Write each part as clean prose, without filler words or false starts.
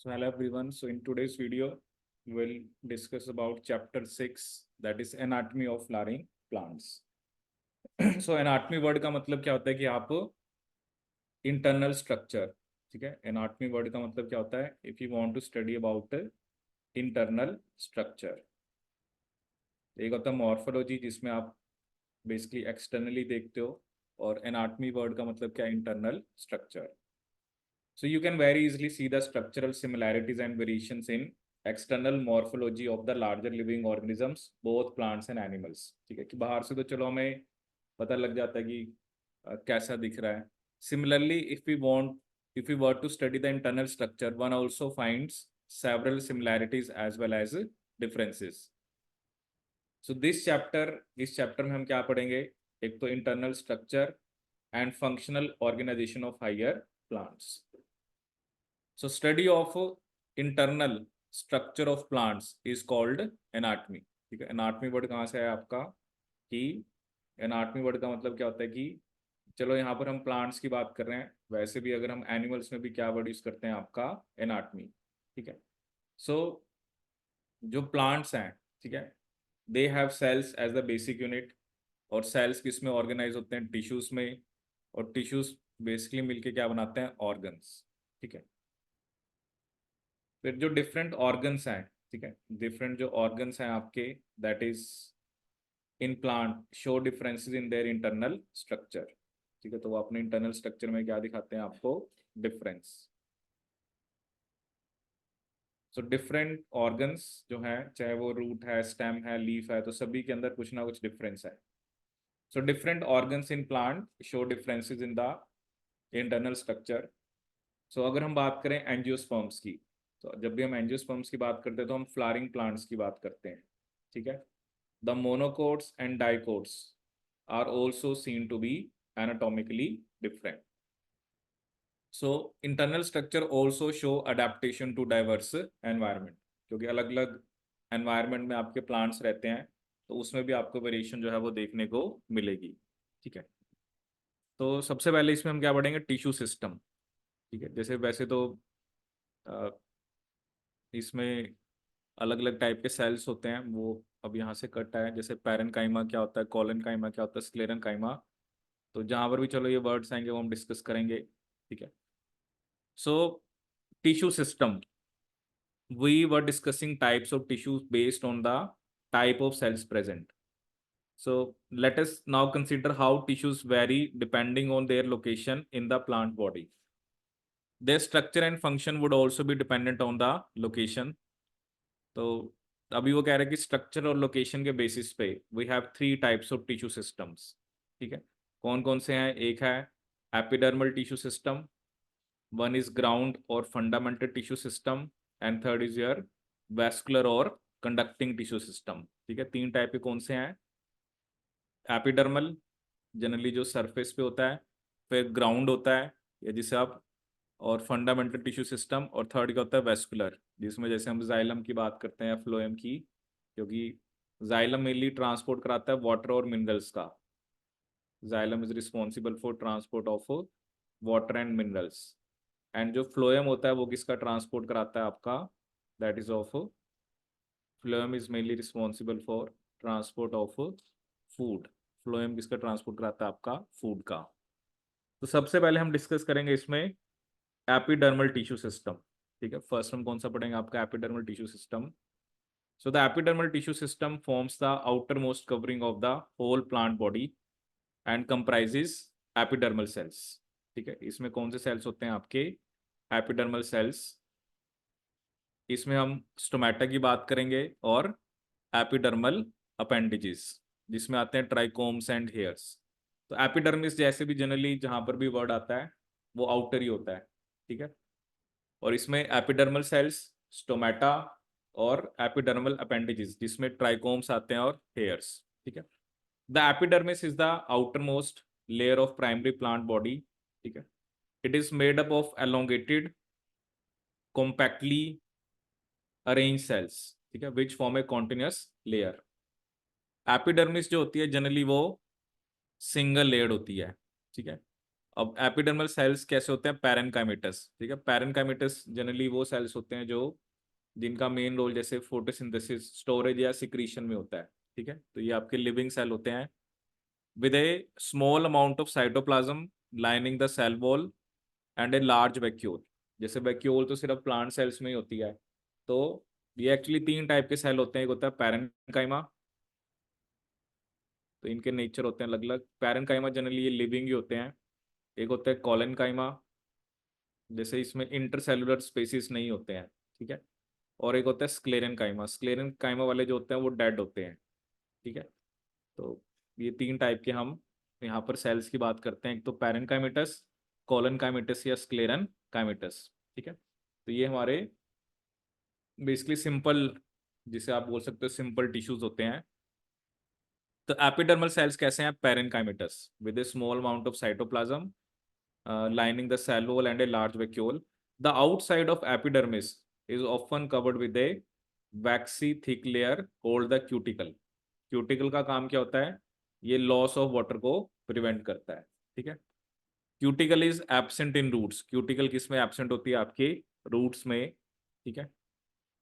So hello everyone. So in today's video, we'll discuss about chapter 6, that is anatomy of flowering plants. So anatomy word का मतलब क्या होता है कि आप इंटरनल स्ट्रक्चर, ठीक है, एनाटॉमी वर्ड का मतलब क्या होता है, if you want to study about internal structure. एक होता है मॉर्फोलॉजी जिसमें आप बेसिकली एक्सटर्नली देखते हो, और एनाटॉमी वर्ड का मतलब क्या है, internal structure. So you can very easily see the structural similarities and variations in external morphology of the larger living organisms, both plants and animals. ठीक है, कि बाहर से तो चलो हमें पता लग जाता है कि कैसा दिख रहा है. Similarly, if we were to study the internal structure, one also finds several similarities as well as differences. So इस चैप्टर में हम क्या पढ़ेंगे, एक तो internal structure and functional organisation of higher plants. So study of internal structure of plants is called anatomy. ठीक है, anatomy word कहाँ से है आपका, कि anatomy वर्ड का मतलब क्या होता है कि चलो यहाँ पर हम प्लांट्स की बात कर रहे हैं, वैसे भी अगर हम एनिमल्स में भी क्या वर्ड यूज करते हैं, आपका एनाटमी. ठीक है, सो जो प्लांट्स हैं, ठीक है, they have cells as the basic unit. और सेल्स किस में ऑर्गेनाइज होते हैं, टिश्यूज में. और टिश्यूज बेसिकली मिलके क्या बनाते हैं, ऑर्गन्स. ठीक है, फिर जो डिफरेंट ऑर्गन्स हैं, ठीक है, डिफरेंट जो ऑर्गन्स हैं आपके, that is in plant show differences in their internal structure. ठीक है, तो वो अपने इंटरनल स्ट्रक्चर में क्या दिखाते हैं आपको, डिफरेंस. सो डिफरेंट ऑर्गन्स जो हैं, चाहे वो रूट है, स्टेम है, लीफ है, तो सभी के अंदर कुछ ना कुछ डिफरेंस है. So different organs in plant show differences in the internal structure. So अगर हम बात करें एंजियोस्पर्म्स की, तो जब भी हम एंजियोस्पर्म्स की बात करते हैं तो हम फ्लावरिंग प्लांट्स की बात करते हैं. ठीक है, the monocots and dicots are also seen to be anatomically different. So internal structure also show adaptation to diverse environment, क्योंकि अलग अलग एनवायरमेंट में आपके प्लांट्स रहते हैं, तो उसमें भी आपको वेरिएशन जो है वो देखने को मिलेगी. ठीक है, तो सबसे पहले इसमें हम क्या पढ़ेंगे, टिश्यू सिस्टम. ठीक है, जैसे वैसे तो इसमें अलग अलग टाइप के सेल्स होते हैं, वो अब यहाँ से कट है, जैसे पैरन काइमा क्या होता है, कॉलन काइमा क्या होता है, स्क्लेरन काइमा. तो जहाँ पर भी चलो ये वर्ड्स आएंगे वो हम डिस्कस करेंगे. ठीक है, so tissue system, we were discussing types of tissues based on the type of cells present. So let us now consider how tissues vary depending on their location in the plant body. Their structure and function would also be dependent on the location. तो अभी वो कह रहे हैं कि structure और location के basis पे we have 3 types of tissue systems. ठीक है, कौन कौन से हैं, एक है epidermal tissue system, one is ground or fundamental tissue system, and third is your vascular or conducting tissue system. ठीक है, 3 टाइप के कौन से हैं, एपिडर्मल जनरली जो सरफेस पे होता है, फिर ग्राउंड होता है या जिसे आप, और फंडामेंटल टिश्यू सिस्टम, और थर्ड क्या होता है, वेस्कुलर, जिसमें जैसे हम जाइलम की बात करते हैं, फ्लोएम की, क्योंकि जाइलम मेनली ट्रांसपोर्ट कराता है वाटर और मिनरल्स का. Xylem is responsible for transport of water and minerals. And जो फ्लोएम होता है वो किसका ट्रांसपोर्ट कराता है आपका, that is of, phloem is mainly responsible for transport of food. Phloem किसका ट्रांसपोर्ट कराता है, आपका फूड का. तो सबसे पहले हम डिस्कस करेंगे इसमें एपिडर्मल टिश्यू सिस्टम. ठीक है, फर्स्ट हम कौन सा पढ़ेंगे, आपका epidermal tissue system. So the epidermal tissue system forms the outermost covering of the whole plant body and comprises epidermal cells. ठीक है, इसमें कौन से सेल्स होते हैं आपके, एपिडर्मल सेल्स. इसमें हम स्टोमेटा की बात करेंगे और एपिडर्मल अपेंडेजेस, जिसमें आते हैं ट्राइकोम्स एंड हेयर्स. तो एपिडर्मिस जैसे भी जनरली जहां पर भी वर्ड आता है वो आउटर ही होता है. ठीक है, और इसमें एपिडर्मल सेल्स, स्टोमेटा और एपिडर्मल अपेंडेजेस जिसमें ट्राइकोम्स आते हैं और हेयर्स. ठीक है, the epidermis is the outermost layer of primary plant body. ठीक है, it is made up of elongated compactly arrange cells. ठीक है, which form a continuous layer. Epidermis जो होती है जनरली वो सिंगल लेयर्ड होती है. ठीक है, अब एपिडर्मल सेल्स कैसे होते हैं, पैरेनकाइमेटस, ठीक है। पैरेनकाइमेटस जनरली वो सेल्स होते हैं जो जिनका मेन रोल जैसे फोटोसिंथेसिस, स्टोरेज या सिक्रीशन में होता है, ठीक है। तो ये आपके लिविंग सेल होते हैं with a small amount of cytoplasm lining the cell wall and a large vacuole. जैसे वैक्यूल तो सिर्फ प्लांट सेल्स में ही होती है, तो ये एक्चुअली तीन टाइप के सेल होते हैं। एक होता है पैरेनकाइमा, तो इनके नेचर होते हैं अलग अलग। पैरेनकाइमा जनरली ये लिविंग ही होते हैं। एक होता है कॉलेनकाइमा, जैसे इसमें इंटरसेलुलर स्पेसिस नहीं होते हैं, ठीक है। और एक होता है स्क्लेरेनकाइमा, स्क्लेरेनकाइमा वाले जो होते हैं वो डेड होते हैं, ठीक है। तो ये तीन टाइप के हम यहाँ पर सेल्स की बात करते हैं, एक तो पैरेनकाइमेटस, कॉलनकाइमेटस या स्क्लेरनकाइमेटस, ठीक है। तो ये हमारे बेसिकली सिंपल, जिसे आप बोल सकते हो सिंपल टिश्यूज होते हैं। तो एपिडर्मल सेल्स कैसे हैं, parenchymatous with a small amount of cytoplasm lining the cell wall and a large vacuole. The outside of epidermis is often covered with a waxy thick layer called the cuticle. Cuticle का काम क्या होता है, ये loss of water को prevent करता है, ठीक है। Cuticle is absent in roots, cuticle किस में एब्सेंट होती है, आपके रूट्स में, ठीक है।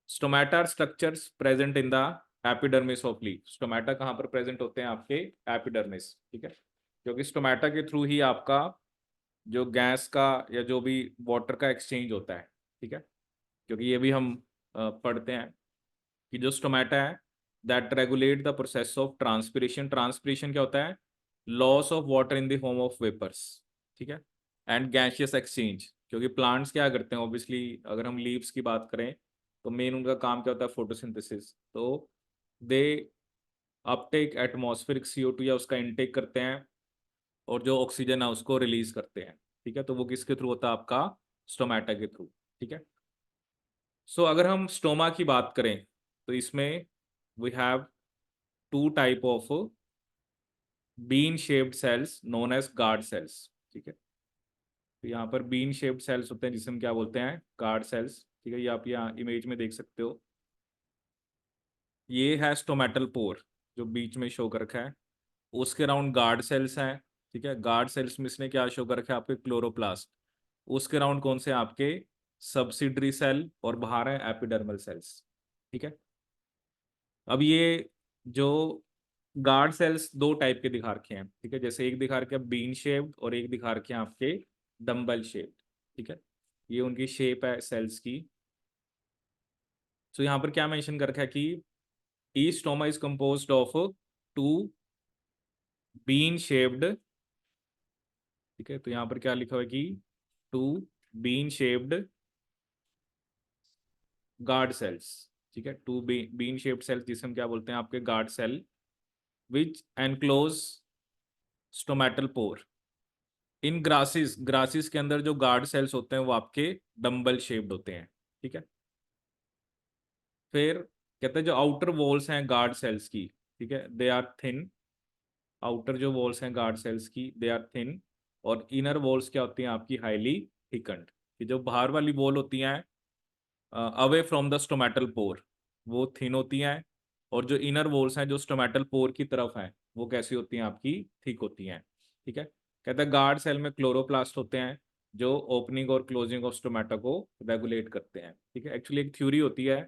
Stomata structures present in the epidermis of leaf, stomata कहाँ पर प्रेजेंट होते हैं, आपके एपिडर्मिस, ठीक है। क्योंकि स्टोमेटा के थ्रू ही आपका जो गैस का या जो भी वाटर का एक्सचेंज होता है, ठीक है। क्योंकि ये भी हम पढ़ते हैं कि जो स्टोमेटा है that regulate the process of transpiration, transpiration क्या होता है, loss of water in the form of vapours, ठीक है, एंड गैसियस एक्सचेंज। क्योंकि प्लांट्स क्या करते हैं, ऑब्वियसली अगर हम लीव्स की बात करें तो मेन उनका काम क्या होता है, फोटोसिंथेसिस। तो दे अपटेक एटमॉस्फेरिक CO2 या उसका इनटेक करते हैं, और जो ऑक्सीजन है उसको रिलीज करते हैं, ठीक है। तो वो किसके थ्रू होता है, आपका स्टोमेटा के थ्रू, ठीक है। सो अगर हम स्टोमा की बात करें तो इसमें we have two type of bean shaped cells known as guard cells, ठीक है। तो यहाँ पर बीन शेप्ड सेल्स होते हैं जिसे हम क्या बोलते हैं, गार्ड सेल्स, ठीक है। ये आप यहाँ इमेज में देख सकते हो, ये है स्टोमेटल पोर जो बीच में शो कर रखा है, उसके अराउंड गार्ड सेल्स हैं, ठीक है। गार्ड सेल्स में इसने क्या शो कर रखा है, आपके क्लोरोप्लास्ट। उसके अराउंड कौन से, आपके सब्सिडरी सेल, और बाहर है एपिडर्मल सेल्स, ठीक है। अब ये जो गार्ड सेल्स दो टाइप के दिखा रखे हैं, ठीक है। जैसे एक दिखा रखे हैं बीन शेप्ड और एक दिखा रखे हैं आपके डम्बल शेप्ड, ठीक है। ये उनकी शेप है सेल्स की। तो यहाँ पर क्या मेंशन कर रखा है कि each stoma is composed of two bean shaped, ठीक है। तो यहाँ पर क्या लिखा हुआ है कि two bean shaped guard cells, ठीक है। टू बीन शेप्ड सेल्स जिसे हम क्या बोलते हैं, आपके गार्ड सेल, विच एनक्लोज स्टोमेटल पोर। इन ग्रासिस, ग्रासिस के अंदर जो गार्ड सेल्स होते हैं वो आपके डम्बल शेप्ड होते हैं, ठीक है। फिर कहते हैं जो आउटर वॉल्स हैं गार्ड सेल्स की, ठीक है, दे आर थिन। आउटर जो वॉल्स हैं गार्ड सेल्स की दे आर थिन, और इनर वॉल्स क्या होती हैं आपकी, हाईली थिकंड। कि जो बाहर वाली वॉल होती हैं away from the stomatal pore, वो थिन होती हैं, और जो इनर वॉल्स हैं जो स्टोमेटल पोर की तरफ हैं वो कैसी होती हैं, आपकी थिक होती हैं, ठीक है। कहता है गार्ड सेल में क्लोरोप्लास्ट होते हैं जो ओपनिंग और क्लोजिंग ऑफ स्टोमेटा को रेगुलेट करते हैं, ठीक है। एक्चुअली एक थ्योरी होती है,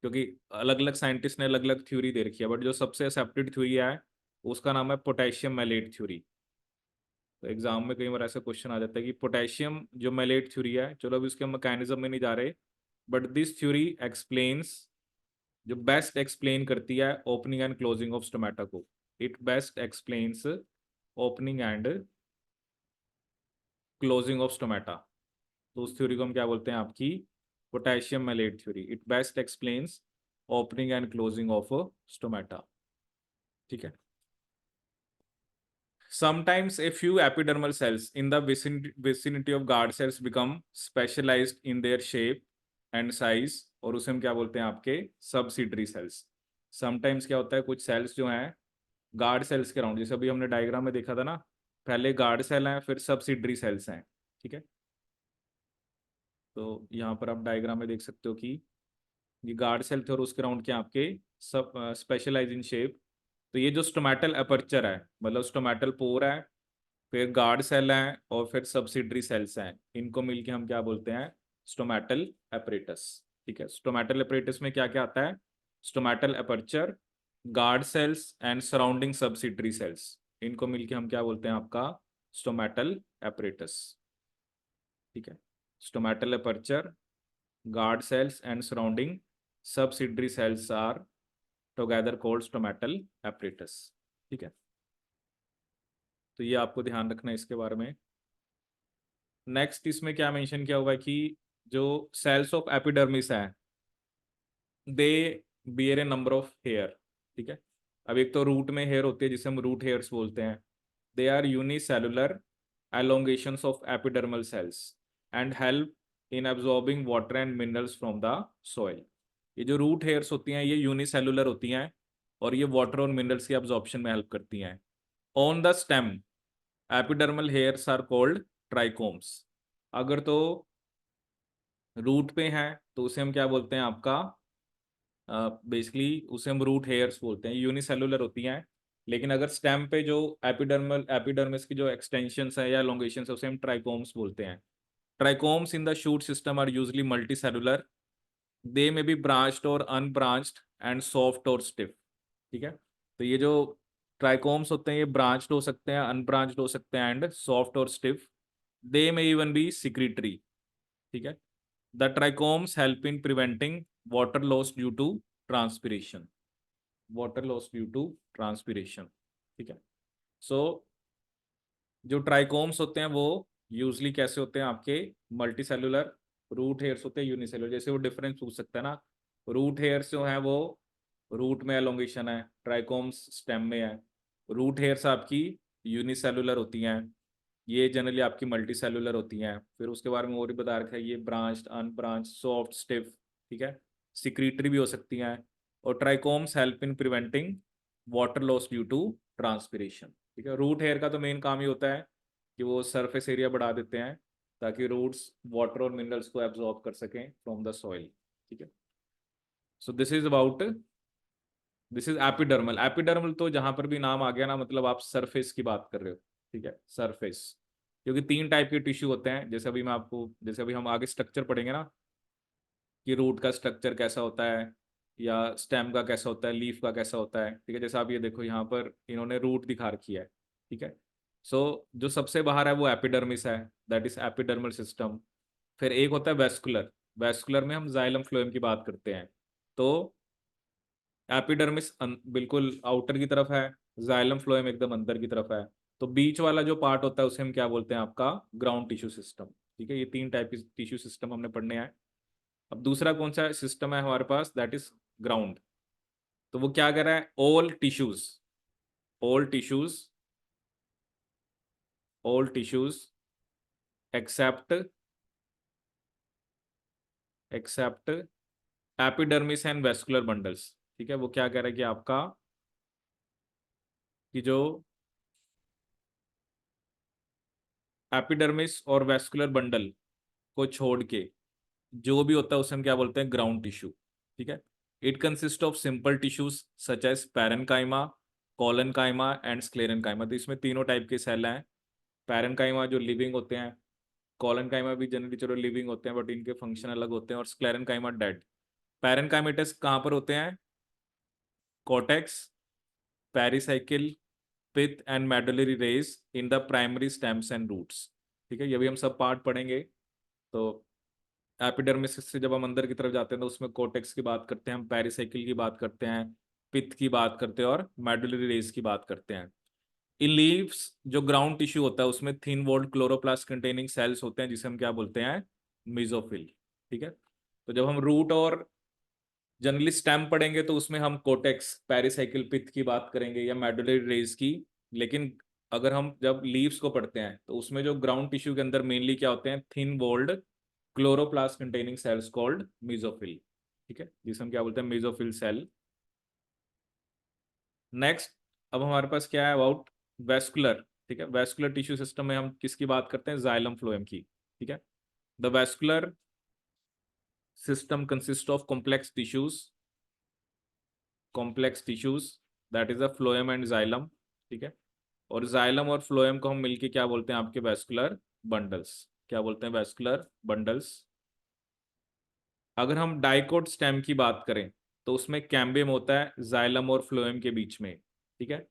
क्योंकि अलग अलग साइंटिस्ट ने अलग अलग थ्योरी दे रखी है, बट जो सबसे एक्सेप्टेड थ्योरी है उसका नाम है पोटेशियम मैलेट थ्योरी। तो एग्जाम में कई बार ऐसा क्वेश्चन आ जाता है कि पोटेशियम जो मैलेट थ्योरी है, चलो अभी उसके मैकेनिज्म में नहीं जा रहे, बट दिस थ्योरी एक्सप्लेन्स, जो बेस्ट एक्सप्लेन करती है opening and closing of stomata को। It best explains opening and closing of stomata. तो उस थ्योरी को हम क्या बोलते हैं, आपकी potassium malate theory. It best explains opening and closing of stomata, ठीक है। Sometimes a few epidermal cells in the vicinity of guard cells become specialized in their shape and size, और उसे हम क्या बोलते हैं, आपके subsidiary cells। Sometimes क्या होता है, कुछ सेल्स जो हैं गार्ड सेल्स के अराउंड, जैसे अभी हमने डायग्राम में देखा था ना, पहले गार्ड सेल हैं फिर सब्सिडरी सेल्स हैं, ठीक है। तो यहाँ पर आप डायग्राम में देख सकते हो कि ये गार्ड सेल थे और उसके अराउंड क्या आपके सब स्पेशलाइज इन शेप। तो ये जो स्टोमेटल अपर्चर है, मतलब स्टोमेटल पोर है, फिर गार्ड सेल हैं और फिर सब्सिडरी सेल्स हैं, इनको मिलके हम क्या बोलते हैं, स्टोमेटल एपरेटस। ठीक है, स्टोमेटल एपरेटस में क्या क्या आता है, stomatal aperture, guard cells and surrounding subsidiary cells, इनको मिलके हम क्या बोलते हैं आपका, स्टोमेटल एपरेटस। ठीक है, stomatal aperture, guard cells and surrounding subsidiary cells are together called stomatal apparatus. ठीक है, तो ये आपको ध्यान रखना है इसके बारे में। नेक्स्ट इसमें क्या मेंशन किया हुआ है कि जो सेल्स ऑफ एपिडर्मिस है, they bear a number of hair. ठीक है, अब एक तो रूट में हेयर होती है जिसे हम रूट हेयर्स बोलते हैं, they are unicellular elongations of epidermal cells and help in absorbing water and minerals from the soil। ये जो रूट हेयर्स होती हैं ये यूनिसेलुलर होती हैं और ये वाटर और मिनरल्स की एब्जॉर्प्शन में हेल्प करती हैं। On the stem epidermal hairs are called trichomes. अगर तो रूट पे हैं तो उसे हम क्या बोलते हैं आपका, बेसिकली उसे हम रूट हेयर्स बोलते हैं, यूनिसेलुलर होती हैं। लेकिन अगर स्टेम पे जो एपिडर्मिस की जो एक्सटेंशंस है या एलोंगेशंस है उसे हम ट्राइकोम्स बोलते हैं। Trichomes in the shoot system are usually multicellular, they may be branched or unbranched and soft और स्टिफ। ठीक है, तो ये जो ट्राइकोम्स होते हैं ये ब्रांच्ड हो सकते हैं, अनब्रांच्ड हो सकते हैं एंड सॉफ्ट और stiff, they may even be secretory. ठीक है, the trichomes help in preventing water loss due to transpiration, water loss due to transpiration. ठीक है, सो जो ट्राइकोम्स होते हैं वो यूजली कैसे होते हैं आपके, मल्टी सेलुलर, रूट हेयर्स होते हैं यूनिसेलुलर। जैसे वो डिफरेंस पूछ सकता है ना, रूट हेयर्स जो है वो रूट में एलोंगेशन है, ट्राइकोम्स स्टेम में है। रूट हेयर्स आपकी यूनिसेलुलर होती हैं, ये जनरली आपकी मल्टी सेलुलर होती हैं। फिर उसके बारे में और भी बता रखा है, ये ब्रांच्ड, अनब्रांच्ड, सॉफ्ट, स्टिफ। ठीक है, सिक्रीटरी भी हो सकती हैं। और trichomes help in preventing water loss due to transpiration. ठीक है, रूट हेयर का तो मेन काम ही होता है कि वो सरफेस एरिया बढ़ा देते हैं ताकि रूट्स वाटर और मिनरल्स को एब्जॉर्ब कर सकें फ्रॉम द सॉइल। ठीक है, so this is epidermal. Epidermal तो जहां पर भी नाम आ गया ना, मतलब आप सरफेस की बात कर रहे हो। ठीक है, सरफेस, क्योंकि तीन टाइप के टिश्यू होते हैं, जैसे अभी मैं आपको, जैसे अभी हम आगे स्ट्रक्चर पढ़ेंगे ना कि रूट का स्ट्रक्चर कैसा होता है या स्टेम का कैसा होता है, लीफ का कैसा होता है। ठीक है, जैसे आप ये देखो यहाँ पर इन्होंने रूट दिखा रखी है। ठीक है, सो जो सबसे बाहर है वो एपिडर्मिस है, दैट इज एपिडर्मल सिस्टम। फिर एक होता है वेस्कुलर, वेस्कुलर में हम जाइलम फ्लोएम की बात करते हैं। तो एपिडर्मिस बिल्कुल आउटर की तरफ है, जाइलम फ्लोएम एकदम अंदर की तरफ है। तो बीच वाला जो पार्ट होता है उसे हम क्या बोलते हैं आपका, ग्राउंड टिश्यू सिस्टम। ठीक है, ये तीन टाइप के टिश्यू सिस्टम हमने पढ़ने हैं। अब दूसरा कौन सा सिस्टम है हमारे पास, दैट इज ग्राउंड। तो वो क्या कर रहा है, all tissues, all tissues, all tissues except, except epidermis and vascular bundles. ठीक है, वो क्या कह रहा है कि आपका कि जो एपिडर्मिस और वेस्कुलर बंडल को छोड़ के जो भी होता है उसे हम क्या बोलते हैं, ग्राउंड टिश्यू। ठीक है, it consist of simple tissues such as parenchyma, collenchyma and sclerenchyma. तो इसमें तीनों टाइप के सेल हैं। पैरेनकाइमा जो लिविंग होते हैं, कॉलनकाइमा भी जनरली चलो लिविंग होते हैं बट इनके फंक्शन अलग होते हैं, और स्क्लेरेनकाइमा डेड। पैरेनकाइमेटस कहाँ पर होते हैं, cortex, pericycle, pith and medullary rays in the primary stems and roots. ठीक है, ये भी हम सब पार्ट पढ़ेंगे। तो एपिडर्मिस से जब हम अंदर की तरफ जाते हैं तो उसमें कोटेक्स की बात करते हैं, हम पेरिसाइकिल की बात करते हैं, पित्त की बात करते हैं और मेडुलरी रेस की बात करते हैं। इन लीव्स जो ग्राउंड टिश्यू होता है उसमें thin walled chloroplast containing cells होते हैं जिसे हम क्या बोलते हैं, मेसोफिल। ठीक है, तो जब हम रूट और जनरली स्टेम पढ़ेंगे तो उसमें हम कोटेक्स, पेरिसाइकिल, पित्त की बात करेंगे या मेडुलरी रेस की। लेकिन अगर हम जब लीव्स को पढ़ते हैं तो उसमें जो ग्राउंड टिश्यू के अंदर मेनली क्या होते हैं, thin walled chloroplast containing cells called mesophyll. ठीक है, जिसे हम क्या बोलते हैं, मेसोफिल सेल। नेक्स्ट, अब हमारे पास क्या है अबाउट वेस्कुलर। ठीक है, वेस्कुलर टिश्यू सिस्टम में हम किसकी बात करते हैं, जाइलम फ्लोएम की। ठीक है, the vascular system consist of complex tissues, complex tissues that is a phloem and xylem. ठीक है, और जाइलम और फ्लोएम को हम मिलके क्या बोलते हैं आपके वैस्कुलर बंडल्स। क्या बोलते हैं? Vascular bundles. अगर हम डाइकोट स्टेम की बात करें तो उसमें कैम्बियम होता है जाइलम और फ्लोएम के बीच में। ठीक है,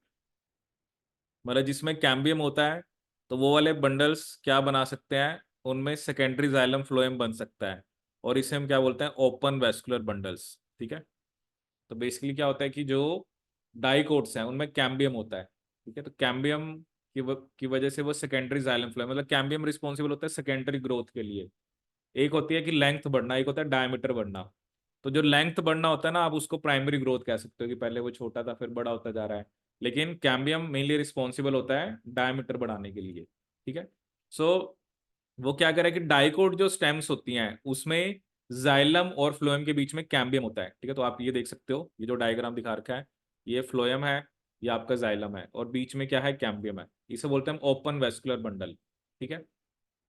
मतलब जिसमें कैम्बियम होता है तो वो वाले बंडल्स क्या बना सकते हैं, उनमें सेकेंडरी जाइलम फ्लोएम बन सकता है, और इसे हम क्या बोलते हैं? Open vascular bundles. ठीक है, तो बेसिकली क्या होता है कि जो डाइकोट्स हैं उनमें कैम्बियम होता है। ठीक है, तो कैम्बियम की वजह से वो सेकेंडरी जाइलम फ्लोएम, मतलब कैम्बियम रिस्पॉन्सिबल होता है सेकेंडरी ग्रोथ के लिए। एक होती है कि लेंथ बढ़ना, एक होता है डायमीटर बढ़ना। तो जो लेंथ बढ़ना होता है ना, आप उसको प्राइमरी ग्रोथ कह सकते हो कि पहले वो छोटा था फिर बड़ा होता जा रहा है। लेकिन कैम्बियम मेनली रिस्पॉन्सिबल होता है डायमीटर बढ़ाने के लिए। ठीक है, सो वो क्या करे कि डाइकोट जो स्टेम्स होती हैं उसमें जाइलम और फ्लोएम के बीच में कैम्बियम होता है। ठीक है, तो आप ये देख सकते हो, ये जो डायग्राम दिखा रखा है, ये फ्लोएम है, ये आपका जाइलम है, और बीच में क्या है? कैम्बियम है। इसे बोलते हैं ओपन वेस्कुलर बंडल। ठीक है,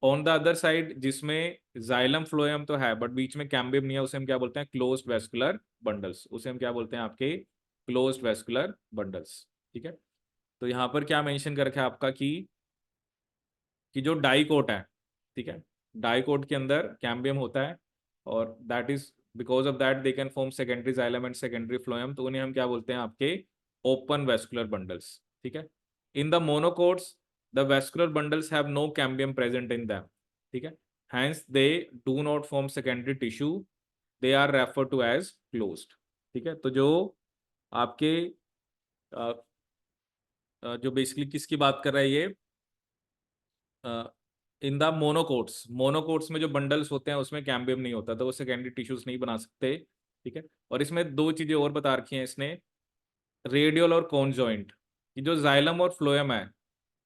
ऑन द अदर साइड जिसमें जाइलम फ्लोएम तो है बट बीच में कैम्बियम नहीं है, उसे हम क्या बोलते हैं? Closed vascular bundles. उसे हम क्या बोलते हैं? आपके क्लोज्ड वेस्कुलर बंडल्स। ठीक है, तो यहाँ पर क्या मेंशन कर रखा है आपका कि जो डाइकोट है, ठीक है, डाइकोट के अंदर कैम्बियम होता है, और that is because of that they can form secondary xylem and secondary phloem, तो उन्हें हम क्या बोलते हैं? आपके ओपन वेस्कुलर बंडल्स। ठीक है, in the monocots the vascular bundles have no cambium present in them. ठीक है, hence they do not form secondary tissue, they are refer to as closed. ठीक है, तो जो आपके जो बेसिकली किसकी बात कर रहा है ये? इन द मोनोकोट्स, मोनोकोट्स में जो बंडल्स होते हैं उसमें कैम्बियम नहीं होता, तो वो सेकेंडरी टिश्यूज नहीं बना सकते। ठीक है, और इसमें दो चीजें और बता रखी हैं इसने, रेडियल और कोन जॉइंट। कि जो जाइलम और फ्लोएम है,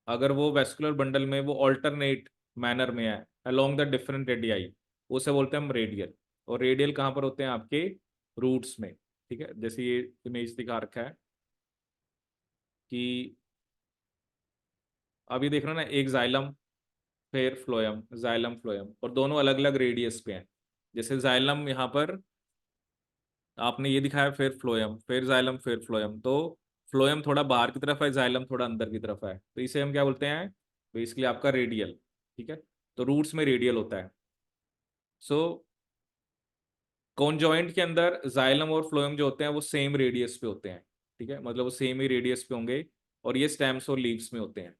अगर वो वेस्कुलर बंडल में वो ऑल्टरनेट मैनर में है अलोंग द डिफरेंट रेडियाई, उसे बोलते हैं हम रेडियल। और रेडियल कहाँ पर होते हैं? आपके रूट्स में। ठीक है, जैसे ये इमेज दिखा रखा है कि अभी देख रहे हो ना, एक जाइलम फिर फ्लोएम, जाइलम फ्लोएम, और दोनों अलग अलग रेडियस पे हैं। जैसे जाइलम यहाँ पर आपने ये दिखाया, फिर फ्लोएम, फिर जाइलम, फिर फ्लोएम, तो फ्लोएम थोड़ा बाहर की तरफ है, जाइलम थोड़ा अंदर की तरफ है, तो इसे हम क्या बोलते हैं? बेसिकली आपका रेडियल। ठीक है, तो रूट्स में रेडियल होता है। सो कॉन्जॉइंट के अंदर जाइलम और फ्लोएम जो होते हैं वो सेम रेडियस पे होते हैं। ठीक है, मतलब वो सेम ही रेडियस पे होंगे, और ये स्टेम्स और लीव्स में होते हैं।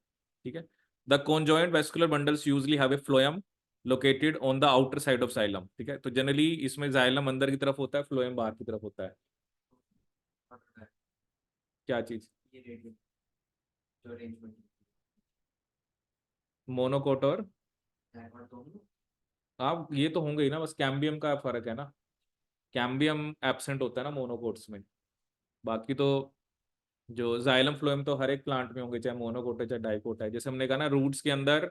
ठीक है, the conjoint vascular bundles usually have a phloem located on the outer side of xylem. ठीक है, तो जनरली इसमें जाइलम अंदर की तरफ होता है, फ्लोएम बाहर की तरफ होता है। क्या चीज? मोनोकोट और आप ये तो होंगे ही ना, बस कैम्बियम का फर्क है ना। कैम्बियम एब्सेंट होता है ना मोनोकोट्स में, बाकी तो जो जाइलम फ्लोएम तो हर एक प्लांट में होंगे, चाहे मोनोकोट है चाहे डाइकोट है। जैसे हमने कहा ना रूट्स के अंदर,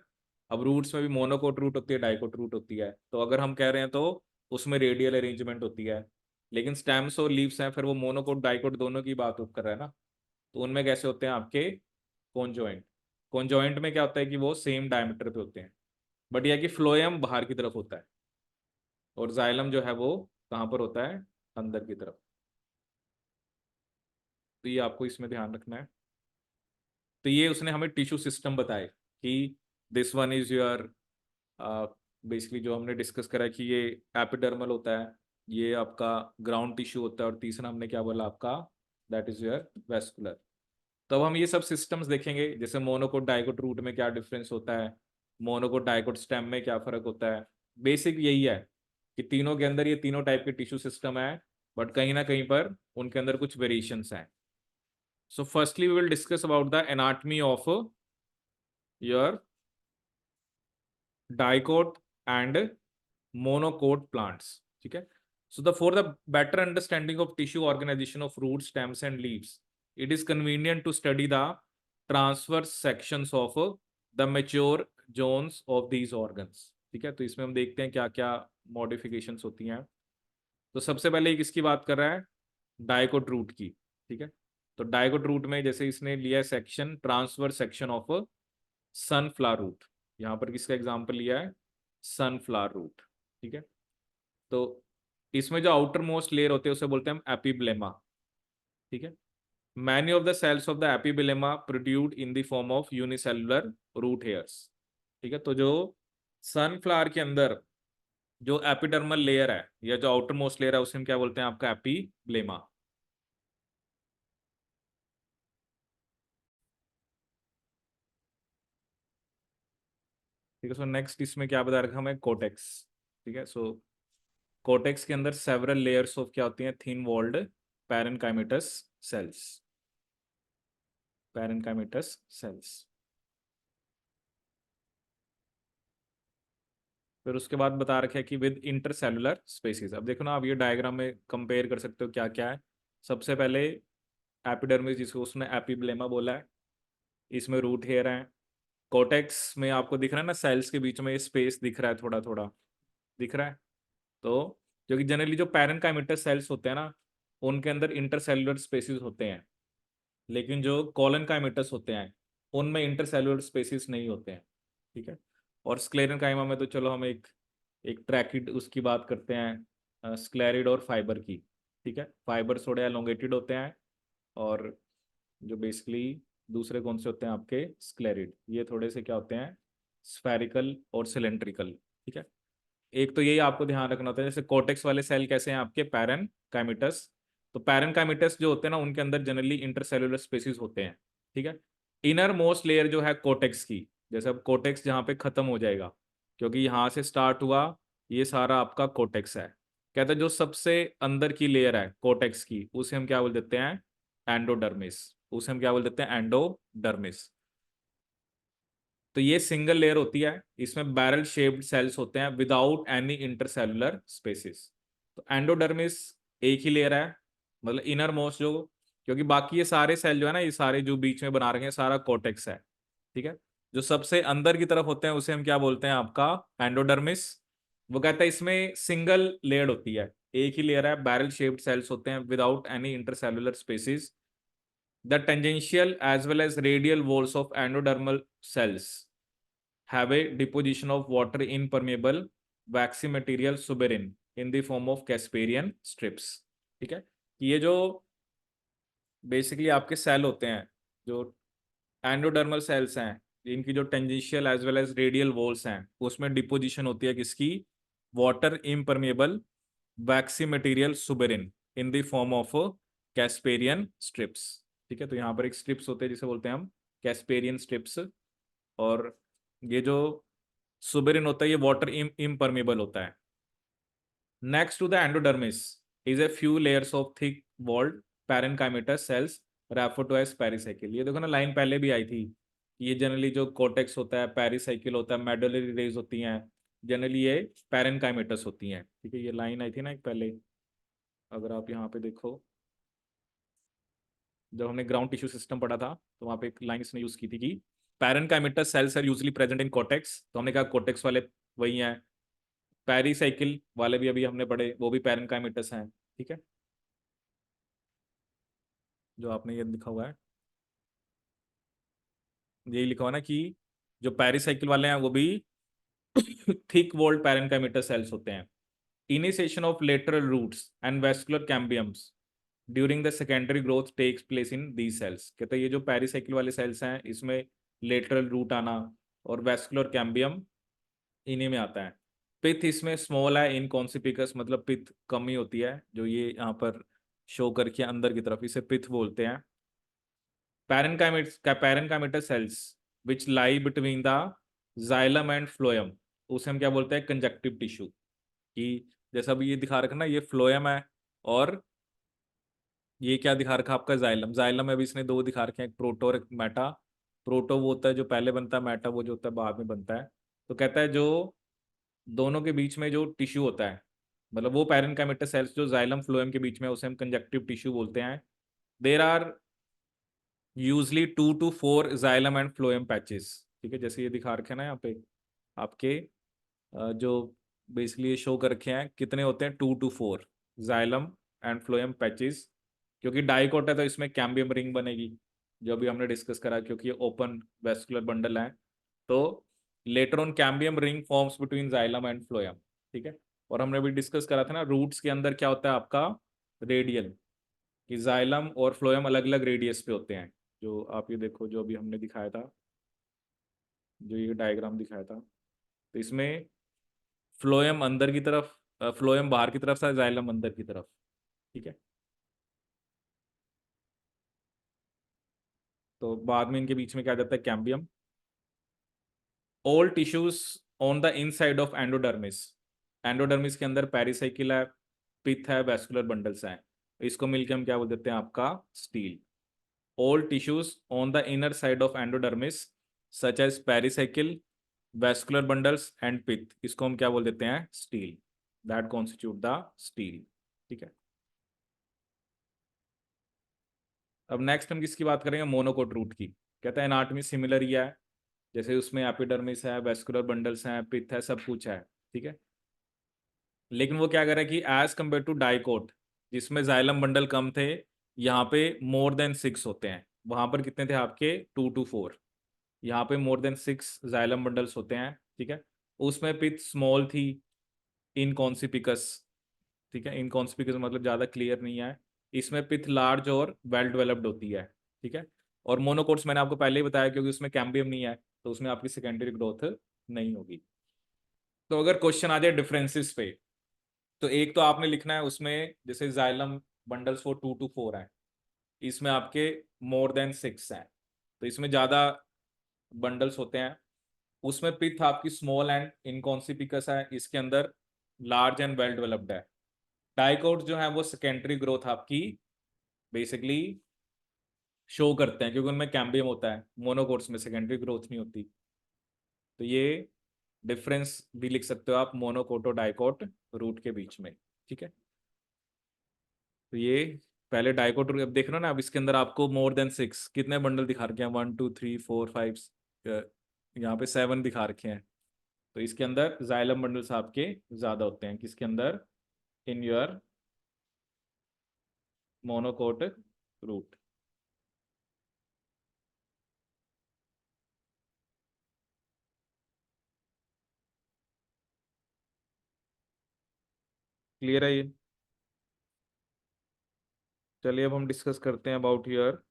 अब रूट्स में भी मोनोकोट रूट होती है, डाइकोट रूट होती है, तो अगर हम कह रहे हैं तो उसमें रेडियल अरेंजमेंट होती है। लेकिन स्टेम्स और लीव्स हैं, फिर वो मोनोकोट डाइकोट दोनों की बात कर रहा है ना, तो उनमें कैसे होते हैं आपके? कॉन्जॉइंट। कॉन्जॉइंट में क्या होता है कि वो सेम डायमीटर पे होते हैं, बट यह कि फ्लोएम बाहर की तरफ होता है, और जाइलम जो है वो कहाँ पर होता है? अंदर की तरफ। तो ये आपको इसमें ध्यान रखना है। तो ये उसने हमें टिश्यू सिस्टम बताए कि this one is your, basically जो हमने डिस्कस करा कि ये एपिडर्मल होता है, ये आपका ग्राउंड टिश्यू होता है, और तीसरा हमने क्या बोला आपका? That is your vascular. तो अब हम ये सब सिस्टम्स देखेंगे, जैसे मोनोकोट डाइकोट रूट में क्या डिफरेंस होता है, मोनोकोट डाइकोट स्टेम में क्या फर्क होता है। बेसिक यही है कि तीनों के अंदर ये तीनों टाइप के टिश्यू सिस्टम है, बट कहीं ना कहीं पर उनके अंदर कुछ वेरिएशंस हैं। So firstly we will discuss about the anatomy of your dicot and monocot plants. ठीक है, so the for the better understanding of tissue organisation of root stems and leaves, it is convenient to study the transverse sections of the mature zones of these organs। ठीक है, तो इसमें हम देखते हैं क्या क्या मॉडिफिकेशंस होती हैं। तो सबसे पहले एक इसकी बात कर रहा है डाइकोट रूट की। ठीक है, तो डाइकोट रूट में जैसे इसने लिया है section, transverse section of sunflower root. यहाँ पर किसका एग्जाम्पल लिया है? Sunflower root. ठीक है, तो इसमें जो आउटर मोस्ट लेयर होते हैं उसे बोलते हैं हम एपिब्लेमा। ठीक है, many of the cells of the epiblema protrude in the form of unicellular root hairs. ठीक है, तो जो सनफ्लावर के अंदर जो एपिडर्मल लेयर है या जो आउटर मोस्ट लेयर है उसे हम क्या बोलते हैं, आपका एपिब्लेमा। ठीक है, सो नेक्स्ट इसमें क्या बता रखा हमें, कोटेक्स। ठीक है, सो कोटेक्स के अंदर सेवरल लेयर्स ऑफ क्या होती हैं, thin walled parenchymatous sales, parenchymatous sales. फिर उसके बाद बता रखे कि विद इंटरसेलुलर स्पेसिस। अब देखो ना, आप ये डायग्राम में कंपेयर कर सकते हो क्या क्या है। सबसे पहले एपिडर्मिस, जिसको उसने एपिब्लेमा बोला है, इसमें रूट हेयर है। कोटेक्स में आपको दिख रहा है ना, सेल्स के बीच में स्पेस दिख रहा है, थोड़ा थोड़ा दिख रहा है। तो जो कि जनरली जो पैरेनकाइमेटस सेल्स होते हैं ना, उनके अंदर इंटरसेलुलर स्पेसिस होते हैं, लेकिन जो कॉलनकाइमेटस होते हैं उनमें इंटरसेलुलर स्पेसिस नहीं होते हैं। ठीक है, और स्क्लेरेनकाइमा में तो चलो हम एक एक ट्रैकिड उसकी बात करते हैं, स्क्लेरिड और फाइबर की। ठीक है, फाइबर थोड़े एलोंगेटेड होते हैं, और जो बेसिकली दूसरे कौन से होते हैं आपके स्क्लेरिड, ये थोड़े से क्या होते हैं, स्फेरिकल और सिलेंड्रिकल। ठीक है, एक तो यही आपको ध्यान रखना होता है, जैसे कोटेक्स वाले सेल कैसे हैं आपके, पैरेनकाइमेटस। तो पैरेनकाइमेटस जो होते हैं ना, उनके अंदर जनरली इंटरसेलुलर स्पेसिस होते हैं। ठीक है, इनर मोस्ट लेयर जो है कोटेक्स की, जैसे अब कोटेक्स जहाँ पे खत्म हो जाएगा, क्योंकि यहाँ से स्टार्ट हुआ, ये सारा आपका कोटेक्स है। कहते हैं जो सबसे अंदर की लेयर है कोटेक्स की, उसे हम क्या बोल देते हैं, एंडोडर्मिस। उसे हम क्या बोल देते हैं, एंडोडर्मिस। तो ये सिंगल लेयर होती है, इसमें बैरल शेप्ड सेल्स होते हैं विदाउट एनी इंटरसेलुलर स्पेसिस। तो एंडोडर्मिस एक ही लेयर है, मतलब इनर मोस्ट जो, क्योंकि बाकी ये सारे सेल जो है ना, ये सारे जो बीच में बना रखे हैं सारा कोटेक्स है। ठीक है, जो सबसे अंदर की तरफ होते हैं उसे हम क्या बोलते हैं, आपका एंडोडर्मिस। वो कहता है इसमें सिंगल लेयर होती है, एक ही लेयर है, बैरल शेप्ड सेल्स होते हैं without any intercellular spaces. The tangential as well as radial walls of endodermal cells have a deposition of water impermeable waxy material suberin in the form of Casparian strips। ठीक है, ये जो basically आपके cell होते हैं, जो endodermal cells हैं, इनकी जो tangential as well as radial walls हैं, उसमें डिपोजिशन होती है किसकी, water impermeable waxy material suberin in the form of casparian strips. ठीक है, तो यहाँ पर एक स्ट्रिप्स होते हैं जिसे बोलते हैं हम कैस्पेरियन स्ट्रिप्स। और ये जो सुबेरिन होता है ये वाटर इम्परमेबल होता है। Next to the endodermis is a few layers of thick walled parenchymatous cells refer to as pericycle. ये देखो ना, लाइन पहले भी आई थी, ये जनरली जो कोटेक्स होता है, पेरिसाइकिल होता है, मेडुलरी रेज होती हैं, जनरली ये पैरेनकाइमेटस होती हैं। ठीक है, ये लाइन आई थी ना एक पहले, अगर आप यहाँ पे देखो, जब हमने ग्राउंड टिश्यू सिस्टम पढ़ा था तो वहाँ पे एक लाइन इसने यूज की थी कि parenchymatous cells are usually present in cortex. तो हमने कहा कोटेक्स वाले वही हैं, पेरिसाइकिल वाले भी अभी हमने पढ़े, वो भी पैरेनकाइमेटस हैं। ठीक है, जो आपने ये लिखा हुआ है, यही लिखा हुआ है ना कि जो पेरिसाइकिल वाले हैं वो भी थिक वॉल्ड पैरेनकाइमेटस सेल्स होते हैं। Initiation of lateral roots and vascular cambiums during the secondary growth takes place in the cells. कहते हैं ये जो पेरिसाइकिल वाले सेल्स हैं, इसमें लेटरल रूट आना और वेस्कुलर कैम्बियम इन्हीं में आता है। पिथ इसमें स्मॉल है, इनकॉन्सिपिकस, मतलब पिथ कम ही होती है, जो ये यहाँ पर शो करके अंदर की तरफ, इसे पिथ बोलते हैं। Parenchymatous cells which lie between the xylem and phloem, उसे हम क्या बोलते हैं, कंजक्टिव टिश्यू। कि जैसा भी ये दिखा रखा ना, ये फ्लोएम है, और ये क्या दिखा रखा आपका, जाइलम। जाइलम में भी इसने दो दिखा रखे हैं, एक प्रोटो और एक मेटा। प्रोटो वो होता है जो पहले बनता है, मेटा वो जो होता है बाद में बनता है। तो कहता है जो दोनों के बीच में जो टिश्यू होता है, मतलब वो पैरेनकाइमेटस सेल्स जो जाइलम फ्लोएम के बीच में, उसे हम कंजक्टिव टिश्यू बोलते हैं। There are usually 2 to 4 xylem and phloem patches. ठीक है, जैसे ये दिखा रखे हैं ना यहाँ पे आपके, जो बेसिकली ये शो कर रखे हैं, कितने होते हैं, 2 to 4 xylem and phloem patches. क्योंकि डाइकोट है तो इसमें कैम्बियम रिंग बनेगी, जो अभी हमने डिस्कस करा, क्योंकि ये ओपन वेस्कुलर बंडल है। तो later on cambium ring forms between xylem and phloem. ठीक है, और हमने भी डिस्कस करा था ना, रूट्स के अंदर क्या होता है आपका, रेडियल। कि जाइलम और फ्लोएम अलग अलग रेडियस पे होते हैं। जो आप ये देखो, जो अभी हमने दिखाया था, जो ये डायग्राम दिखाया था, तो इसमें फ्लोएम अंदर की तरफ, फ्लोएम बाहर की तरफ था, जाइलम अंदर की तरफ। ठीक है। तो बाद में इनके बीच में क्या आ जाता है, cambium. All tissues on the inside of endodermis, endodermis के अंदर पेरिसाइकिल है, पिथ है, वेस्कुलर बंडल्स हैं, इसको मिलकर हम क्या बोल देते हैं, आपका stele. All tissues on the inner side of endodermis such as pericycle, vascular bundles and pith, इसको हम क्या बोल देते हैं, stele. That constitute the stele. ठीक है। अब नेक्स्ट हम किसकी बात करेंगे, मोनोकोट रूट की। कहता है एनाटॉमी सिमिलर ही है, जैसे उसमें एपिडर्मिस है, वेस्कुलर बंडल्स हैं, पिथ है, सब कुछ है। ठीक है। लेकिन वो क्या कर रहा है कि एज कम्पेयर टू डाइकोट, जिसमें जाइलम बंडल कम थे, यहाँ पे मोर देन 6 होते हैं। वहां पर कितने थे आपके, 2 to 4। यहाँ पे मोर देन 6 जाइलम बंडल्स होते हैं। ठीक है। उसमें पिथ स्मॉल थी, इनकॉन्सिपिकस। ठीक है, इनकॉन्स्पिकुअस मतलब ज़्यादा क्लियर नहीं है। इसमें पिथ लार्ज और वेल डेवलप्ड होती है। ठीक है। और मोनोकोट्स मैंने आपको पहले ही बताया, क्योंकि उसमें कैम्बियम नहीं है, तो उसमें आपकी सेकेंडरी ग्रोथ नहीं होगी। तो अगर क्वेश्चन आ जाए डिफरेंसेस पे, तो एक तो आपने लिखना है उसमें, जैसे जाइलम बंडल्स वो 2 to 4 है, इसमें आपके मोर देन 6 हैं, तो इसमें ज़्यादा बंडल्स होते हैं। उसमें पिथ आपकी स्मॉल एंड इनकॉन्सिपिकस है, इसके अंदर लार्ज एंड वेल डेवलप्ड है। डाइकोट जो है वो सेकेंडरी ग्रोथ आपकी बेसिकली शो करते हैं, क्योंकि उनमें कैम्बियम होता है, मोनोकोट्स में सेकेंडरी ग्रोथ नहीं होती। तो ये डिफरेंस भी लिख सकते हो आप मोनोकोट और डाइकोट रूट के बीच में। ठीक है। तो ये पहले डाइकोट, अब देख रहे हो ना, अब इसके अंदर आपको मोर देन 6 कितने बंडल दिखा रखे हैं, 1 2 3 4 5, यहाँ पे 7 दिखा रखे हैं। तो इसके अंदर जाइलम बंडल्स आपके ज्यादा होते हैं, किसके अंदर, in your monocot root. Clear है ये। चलिए अब हम डिस्कस करते हैं अबाउट योर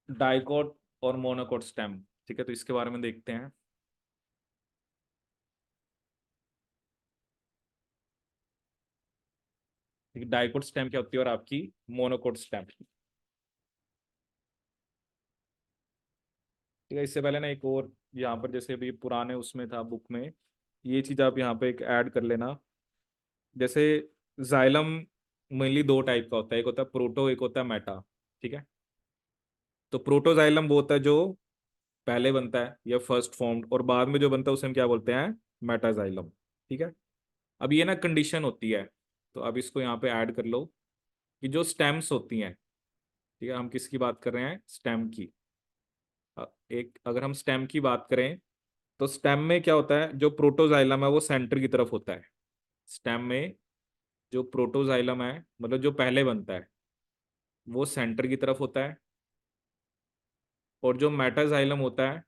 डाइकोट और मोनोकोट स्टेम। ठीक है, तो इसके बारे में देखते हैं। डाइकोट स्टेम क्या होती है और आपकी मोनोकोट स्टेम। ठीक है, इससे पहले ना एक और यहाँ पर, जैसे अभी पुराने उसमें था बुक में, ये चीज आप यहाँ पे एक ऐड कर लेना। जैसे जाइलम मेनली 2 टाइप का होता है, एक होता है प्रोटो, एक होता है मेटा। ठीक है। तो प्रोटोजाइलम वो होता है जो पहले बनता है या फर्स्ट फॉर्म्ड, और बाद में जो बनता है उसे हम क्या बोलते हैं, मेटाजाइलम। ठीक है। अब ये ना कंडीशन होती है, तो अब इसको यहाँ पे ऐड कर लो, कि जो स्टेम्स होती हैं, ठीक है, हम किसकी बात कर रहे हैं, स्टेम की। एक अगर हम स्टेम की बात करें, तो स्टेम में क्या होता है, जो प्रोटोजाइलम है वो सेंटर की तरफ होता है। स्टेम में जो प्रोटोजाइलम है, मतलब जो पहले बनता है, वो सेंटर की तरफ होता है। और जो मेटाजाइलम होता है,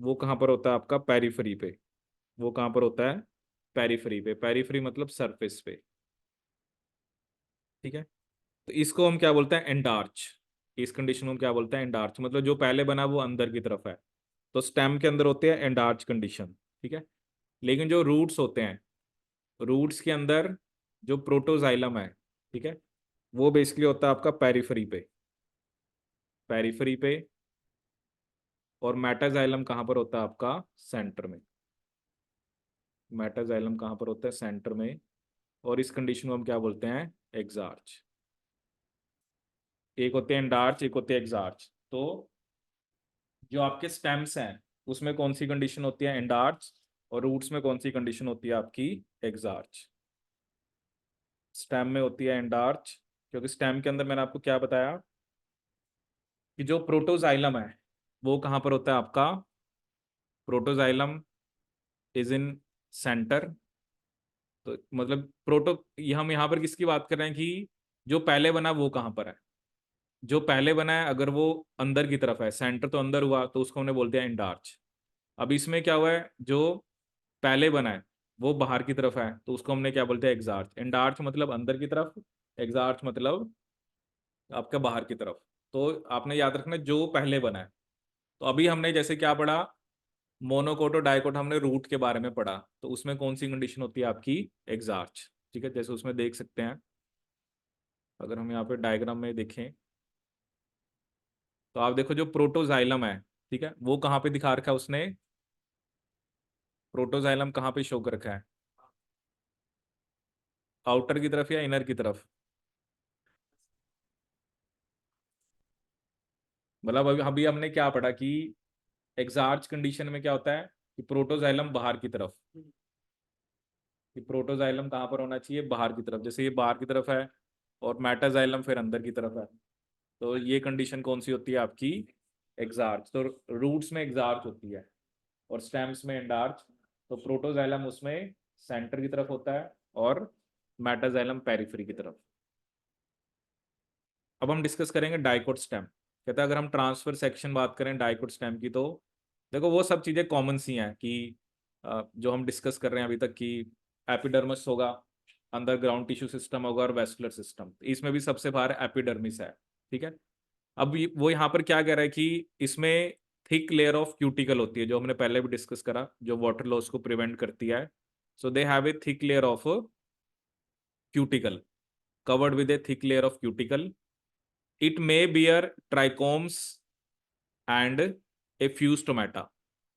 वो कहाँ पर होता है, आपका पेरिफेरी पे। वो कहाँ पर होता है, पेरिफेरी पे। पेरिफेरी मतलब सरफेस पे। ठीक है। तो इसको हम क्या बोलते हैं, एंडार्च। इस कंडीशन को हम क्या बोलते हैं, एंडार्च, मतलब जो पहले बना वो अंदर की तरफ है। तो स्टेम के अंदर होते हैं एंडार्च कंडीशन। ठीक है। लेकिन जो रूट्स होते हैं, रूट्स के अंदर जो प्रोटोजाइलम है, ठीक है, वो बेसिकली होता है आपका पेरिफेरी पे। पेरिफेरी पे। और मेटाजाइलम कहाँ पर होता है आपका, सेंटर में। मेटाजाइलम कहाँ पर होता है, सेंटर में। और इस कंडीशन को हम क्या बोलते हैं, एग्जार्च। एक होते हैं एंडार्च, एक होते हैं एग्जार्च। तो जो आपके स्टेम्स हैं, उसमें कौन सी कंडीशन होती है, एंडार्च। और रूट्स में कौन सी कंडीशन होती है आपकी, एग्जार्च। स्टेम में होती है एंडार्च, क्योंकि स्टेम के अंदर मैंने आपको क्या बताया, कि जो प्रोटोजाइलम है वो कहाँ पर होता है आपका, प्रोटोजाइलम इज इन सेंटर। तो मतलब हम यहाँ पर किसकी बात कर रहे हैं, कि जो पहले बना वो कहाँ पर है। जो पहले बना है अगर वो अंदर की तरफ है, सेंटर तो अंदर हुआ, तो उसको हमने बोल दिया इंडार्च। अब इसमें क्या हुआ है, जो पहले बना है वो बाहर की तरफ है, तो उसको हमने क्या बोलते हैं, एग्जार्च। इंडार्च मतलब अंदर की तरफ, एग्जार्च मतलब आपका बाहर की तरफ। तो आपने याद रखना जो पहले बना है। तो अभी हमने जैसे क्या पढ़ा, मोनोकोट और डाइकोट हमने रूट के बारे में पढ़ा, तो उसमें कौन सी कंडीशन होती है आपकी, एग्जार्च। ठीक है, जैसे उसमें देख सकते हैं, अगर हम यहाँ पे डायग्राम में देखें तो आप देखो जो प्रोटोजाइलम है, ठीक है, वो कहाँ पे दिखा रखा है उसने, प्रोटोजाइलम कहाँ पे शो कर रखा है, आउटर की तरफ या इनर की तरफ। मतलब अभी अभी हमने क्या पढ़ा कि एग्जार्च कंडीशन में क्या होता है कि प्रोटोजाइलम बाहर की तरफ, कि प्रोटोजाइलम कहाँ पर होना चाहिए, बाहर की तरफ, जैसे ये बाहर की तरफ है और मेटाजाइलम फिर अंदर की तरफ है। तो ये कंडीशन कौन सी होती है आपकी, एग्जार्च। तो रूट्स में एग्जार्च होती है और स्टेम्स में एंडार्च। तो प्रोटोजाइलम उसमें सेंटर की तरफ होता है और मेटाजाइलम पेरिफेरी की तरफ। अब हम डिस्कस करेंगे डाइकोट स्टेम। कहता है अगर हम ट्रांसफर सेक्शन बात करें डाइकोट स्टेम की, तो देखो वो सब चीज़ें कॉमन सी हैं कि जो हम डिस्कस कर रहे हैं अभी तक कि एपिडर्मिस होगा, अंदर ग्राउंड टिश्यू सिस्टम होगा और वेस्कुलर सिस्टम, इसमें भी सबसे बाहर एपिडर्मिस है। ठीक है, अब वो यहाँ पर क्या कह रहा है कि इसमें थिक लेयर ऑफ क्यूटिकल होती है, जो हमने पहले भी डिस्कस करा, जो वाटर लॉस को प्रिवेंट करती है। So they have a thick layer of cuticle, covered with a thick layer of cuticle. It may bear trichomes and a few stomata.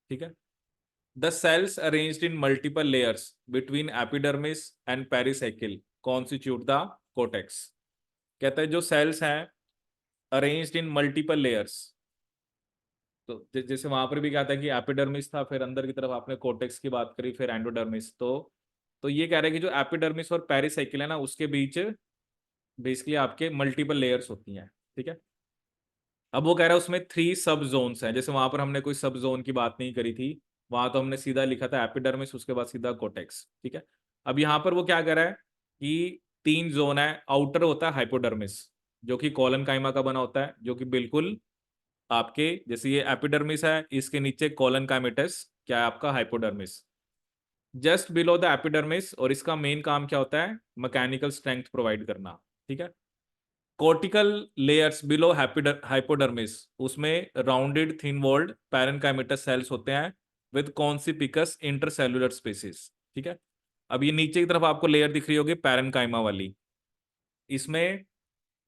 ठीक है, the cells arranged in multiple layers between epidermis and pericycle constitute the cortex. कहता है जो sales हैं arranged in multiple layers, तो जैसे वहां पर भी क्या था कि एपिडर्मिस था, फिर अंदर की तरफ आपने कोर्टेक्स की बात करी, फिर एंडोडर्मिस। तो ये कह रहे हैं कि जो एपिडर्मिस और पेरिसाइकिल है ना, उसके बीच बेसिकली आपके मल्टीपल लेयर्स होती हैं। ठीक है, अब वो कह रहा है उसमें 3 सब जोन्स हैं, जैसे वहां पर हमने कोई सब जोन की बात नहीं करी थी, वहां तो हमने सीधा लिखा था एपिडर्मिस, उसके बाद सीधा कोटेक्स। ठीक है, अब यहाँ पर वो क्या कह रहा है कि 3 जोन है। आउटर होता है हाइपोडर्मिस, जो कि कॉलन काइमा का बना होता है, जो कि बिल्कुल आपके जैसे ये एपिडर्मिस है, इसके नीचे कॉलन काइमेटस क्या है आपका, hypodermis, just below the epidermis. और इसका मेन काम क्या होता है, मैकेनिकल स्ट्रेंथ प्रोवाइड करना। ठीक है, कॉर्टिकल लेयर्स बिलो हाइपोडर्मिस, उसमें rounded thin walled parenchymatous cells होते हैं विद कॉन्सिपिकस इंटरसेल्युलर स्पेसिस। ठीक है, अब ये नीचे की तरफ आपको लेयर दिख रही होगी पैरेनकाइमा वाली, इसमें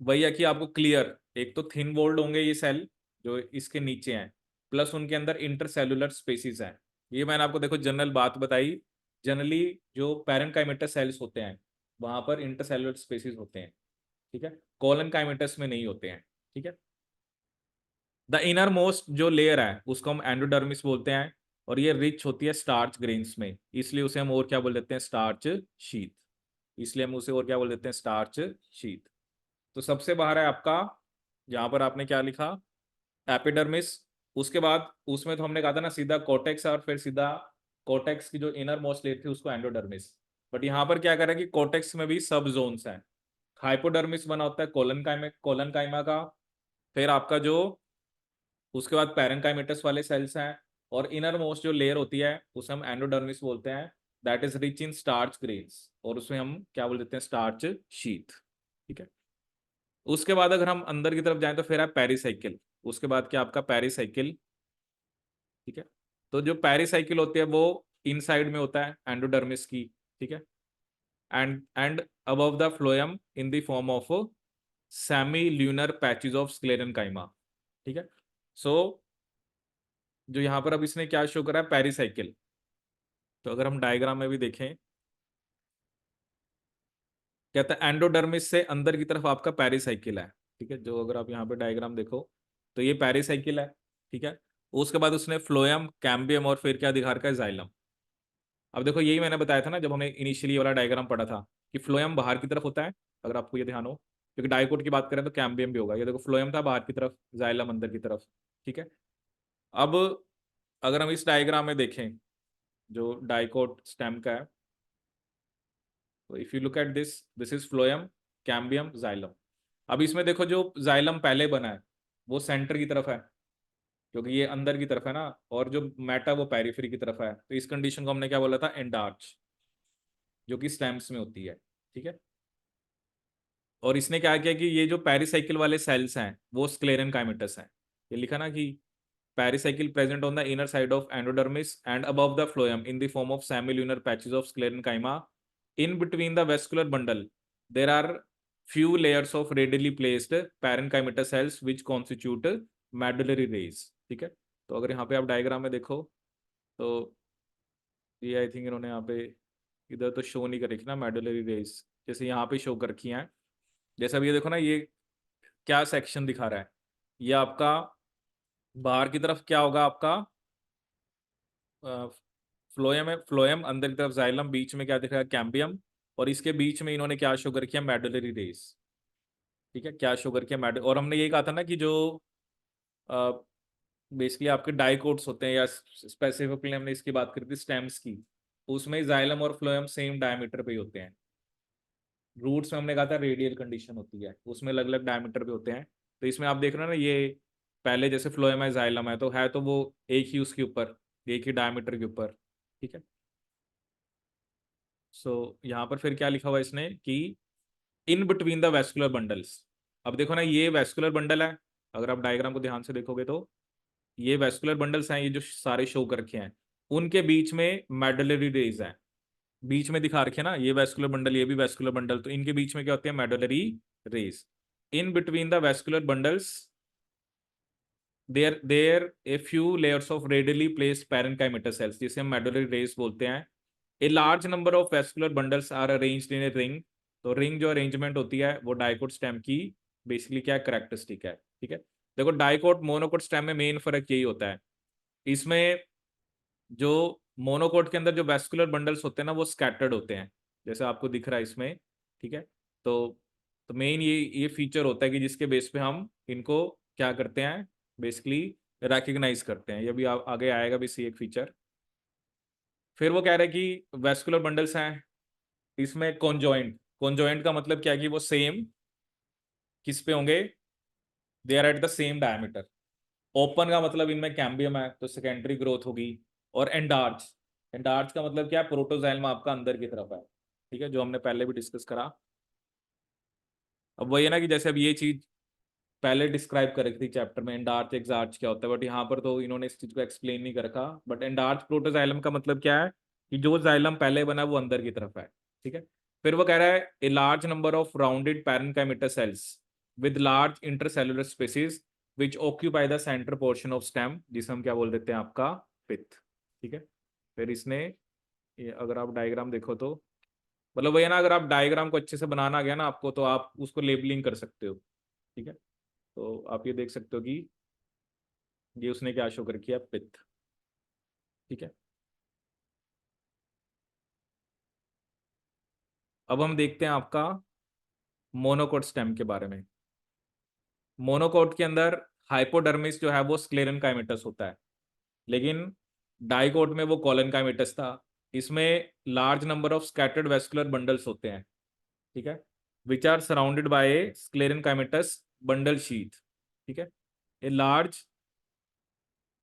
वही है कि आपको क्लियर, एक तो थिन वॉल्ड होंगे ये सेल जो इसके नीचे हैं, प्लस उनके अंदर इंटरसेल्युलर स्पेसिस हैं। ये मैंने आपको देखो जनरल बात बताई, जनरली जो पैरेनकाइमेटस सेल्स होते हैं वहां पर इंटरसेल्युलर स्पेसिस होते हैं। ठीक है, कॉलन काइमेटस में नहीं होते हैं। ठीक है, द इनर मोस्ट जो लेयर है उसको हम एंडोडर्मिस बोलते हैं, और ये रिच होती है स्टार्च ग्रेन्स में, इसलिए उसे हम और क्या बोल देते हैं, स्टार्च शीथ। इसलिए हम उसे और क्या बोल देते हैं, स्टार्च शीथ। तो सबसे बाहर है आपका, यहाँ पर आपने क्या लिखा, एपिडर्मिस। उसके बाद उसमें तो हमने कहा था ना सीधा कोटेक्स और फिर सीधा कोटेक्स की जो इनर मोस्ट लेयर थी उसको एंडोडर्मिस। बट यहाँ पर क्या कर रहा है कि कोटेक्स में भी सब जोन्स हैं। हाइपोडर्मिस बना होता है कोलन काइमा का, फिर आपका जो उसके बाद पैरेनकाइमेटस वाले सेल्स हैं, और इनर मोस्ट जो लेयर होती है उसे हम एंडोडर्मिस बोलते हैं, that is rich in starch grains, और उसमें हम क्या बोल देते हैं, स्टार्च शीथ। ठीक है, उसके बाद अगर हम अंदर की तरफ जाएं तो फिर है पेरिसाइकिल। उसके बाद क्या आपका पेरिसाइकिल। ठीक है, तो जो पेरिसाइकिल होती है वो इनसाइड में होता है एंडोडर्मिस की। ठीक है, and above the phloem in the form of semi lunar patches of sclerenchyma. ठीक है, सो जो यहाँ पर अब इसने क्या शो करा है, पेरिसाइकिल। तो अगर हम डायग्राम में भी देखें, कहता है एंडोडर्मिस से अंदर की तरफ आपका पेरिसाइकिल है। ठीक है, जो अगर आप यहाँ पे डायग्राम देखो तो ये पेरिसाइकिल है। ठीक है, उसके बाद उसने फ्लोएम, कैम्बियम और फिर क्या दिखा रखा है, जाइलम। अब देखो यही मैंने बताया था ना जब हमने इनिशियली वाला डायग्राम पढ़ा था कि फ्लोएम बाहर की तरफ होता है, अगर आपको ये ध्यान हो, क्योंकि डाइकोट की बात करें तो कैम्बियम भी होगा। ये देखो फ्लोएम था बाहर की तरफ, जाइलम अंदर की तरफ। ठीक है, अब अगर हम इस डायग्राम में देखें जो डाइकोट स्टेम का है, तो if you look at this, this is phloem, cambium, xylem. अब इसमें देखो जो जाइलम पहले बना है वो सेंटर की तरफ है, क्योंकि ये अंदर की तरफ है ना, और जो मेटा वो पेरिफेरी की तरफ है। तो इस कंडीशन को हमने क्या बोला था, एंडार्च, जो कि स्टेम्स में होती है। ठीक है, और इसने क्या किया कि ये जो पेरिसाइकिल वाले सेल्स हैं वो स्क्लेरन काइमेटस हैं। ये लिखा ना कि pericycle present on the inner side of endodermis and above the phloem in the form of semilunar patches of sclerenchyma in between the vascular bundle there are few layers of readily placed parenchymatous cells which constitute medullary rays। ठीक है, तो अगर यहाँ पे आप diagram में देखो तो ये आई थिंक इन्होंने यहाँ पे इधर तो शो नहीं कर रखी ना मेडुलरी रेज, जैसे यहाँ पे शो कर रखी हैं। जैसे अब ये देखो ना, ये क्या सेक्शन दिखा रहा है, ये आपका बाहर की तरफ क्या होगा आपका फ्लोएम है, फ्लोएम अंदर की तरफ जाइलम, बीच में क्या दिख रहा है कैम्बियम, और इसके बीच में इन्होंने क्या शो कर किया मेडुलरी रेज। ठीक है, क्या शो कर किया मेडल, और हमने ये कहा था ना कि जो बेसिकली आपके डाइकोट्स होते हैं, या स्पेसिफिकली हमने इसकी बात करी थी स्टेम्स की, उसमें जाइलम और फ्लोएम सेम डायमीटर पे ही होते हैं। रूट्स में हमने कहा था रेडियल कंडीशन होती है, उसमें अलग अलग डायमीटर पे होते हैं। तो इसमें आप देख रहे हो ना, ये पहले जैसे फ्लोएम है जाइलम है तो वो एक ही उसके ऊपर, एक ही डायमीटर के ऊपर। ठीक है, सो यहाँ पर फिर क्या लिखा हुआ है इसने कि इन बिटवीन द वेस्कुलर बंडल्स। अब देखो ना, ये वेस्कुलर बंडल है, अगर आप डायग्राम को ध्यान से देखोगे तो ये वेस्कुलर बंडल्स हैं, ये जो सारे शो कर रखे हैं, उनके बीच में मेडुलरी रेज है। बीच में दिखा रखे हैं ना, ये वेस्कुलर बंडल, ये भी वेस्कुलर बंडल, तो इनके बीच में क्या होती है medullary rays. In between the vascular bundles there a few layers of radially placed parenchymatous cells, जिसे हम मेडुलरी रेज बोलते हैं। A large number of vascular bundles are arranged in a ring. तो रिंग जो अरेंजमेंट होती है वो dicot stem की बेसिकली क्या कैरेक्टरिस्टिक है। ठीक है, देखो डाइकोट मोनोकोट स्टेम में मेन फर्क यही होता है, इसमें जो मोनोकोट के अंदर जो वेस्कुलर बंडल्स होते हैं ना वो स्कैटर्ड होते हैं, जैसे आपको दिख रहा है इसमें। ठीक है, तो मेन ये फीचर होता है कि जिसके बेस पे हम इनको क्या करते हैं बेसिकली रिकग्नाइज करते हैं। ये भी आगे आएगा भी सी एक फीचर। फिर वो कह रहे हैं कि वेस्कुलर बंडल्स हैं, इसमें कॉन्जॉइंट, कॉन्जॉइंट का मतलब क्या है कि वो सेम किस पे होंगे, they are at the same diameter. Open का मतलब इनमें कैम्बियम है तो सेकेंडरी ग्रोथ होगी। और एंडार्च, एंडार्च का मतलब क्या है, प्रोटोजाइलम आपका अंदर की तरफ है। ठीक है, जो हमने पहले भी डिस्कस करा। अब वही है ना कि जैसे अब ये चीज पहले डिस्क्राइब कर रखी थी चैप्टर में, एंडार्च एक्सार्च क्या होता है, बट यहाँ पर तो इन्होंने इस चीज को एक्सप्लेन नहीं कर रखा। बट एंडार्च प्रोटोजाइलम का मतलब क्या है कि जो जाइलम पहले बना वो अंदर की तरफ है। ठीक है, फिर वो कह रहा है a large number of rounded parenchymatous cells with large intercellular spaces which occupy the centre portion of stem, जिसे हम क्या बोल देते हैं आपका पिथ। ठीक है, फिर इसने अगर आप डायग्राम देखो तो मतलब वही है ना, अगर आप डायग्राम को अच्छे से बनाना आ गया ना आपको, तो आप उसको लेबलिंग कर सकते हो। ठीक है, तो आप ये देख सकते हो कि ये उसने क्या शो कर किया पिथ। ठीक है, अब हम देखते हैं आपका मोनोकोट स्टेम के बारे में। मोनोकोट के अंदर हाइपोडर्मिस जो है वो स्क्लेरन काइमेटस होता है, लेकिन डाइकोट में वो कॉलन काइमेटस था। इसमें large number of scattered vascular bundles होते हैं। ठीक है, which are surrounded by sclerenchymatous bundle sheath. ठीक है, a large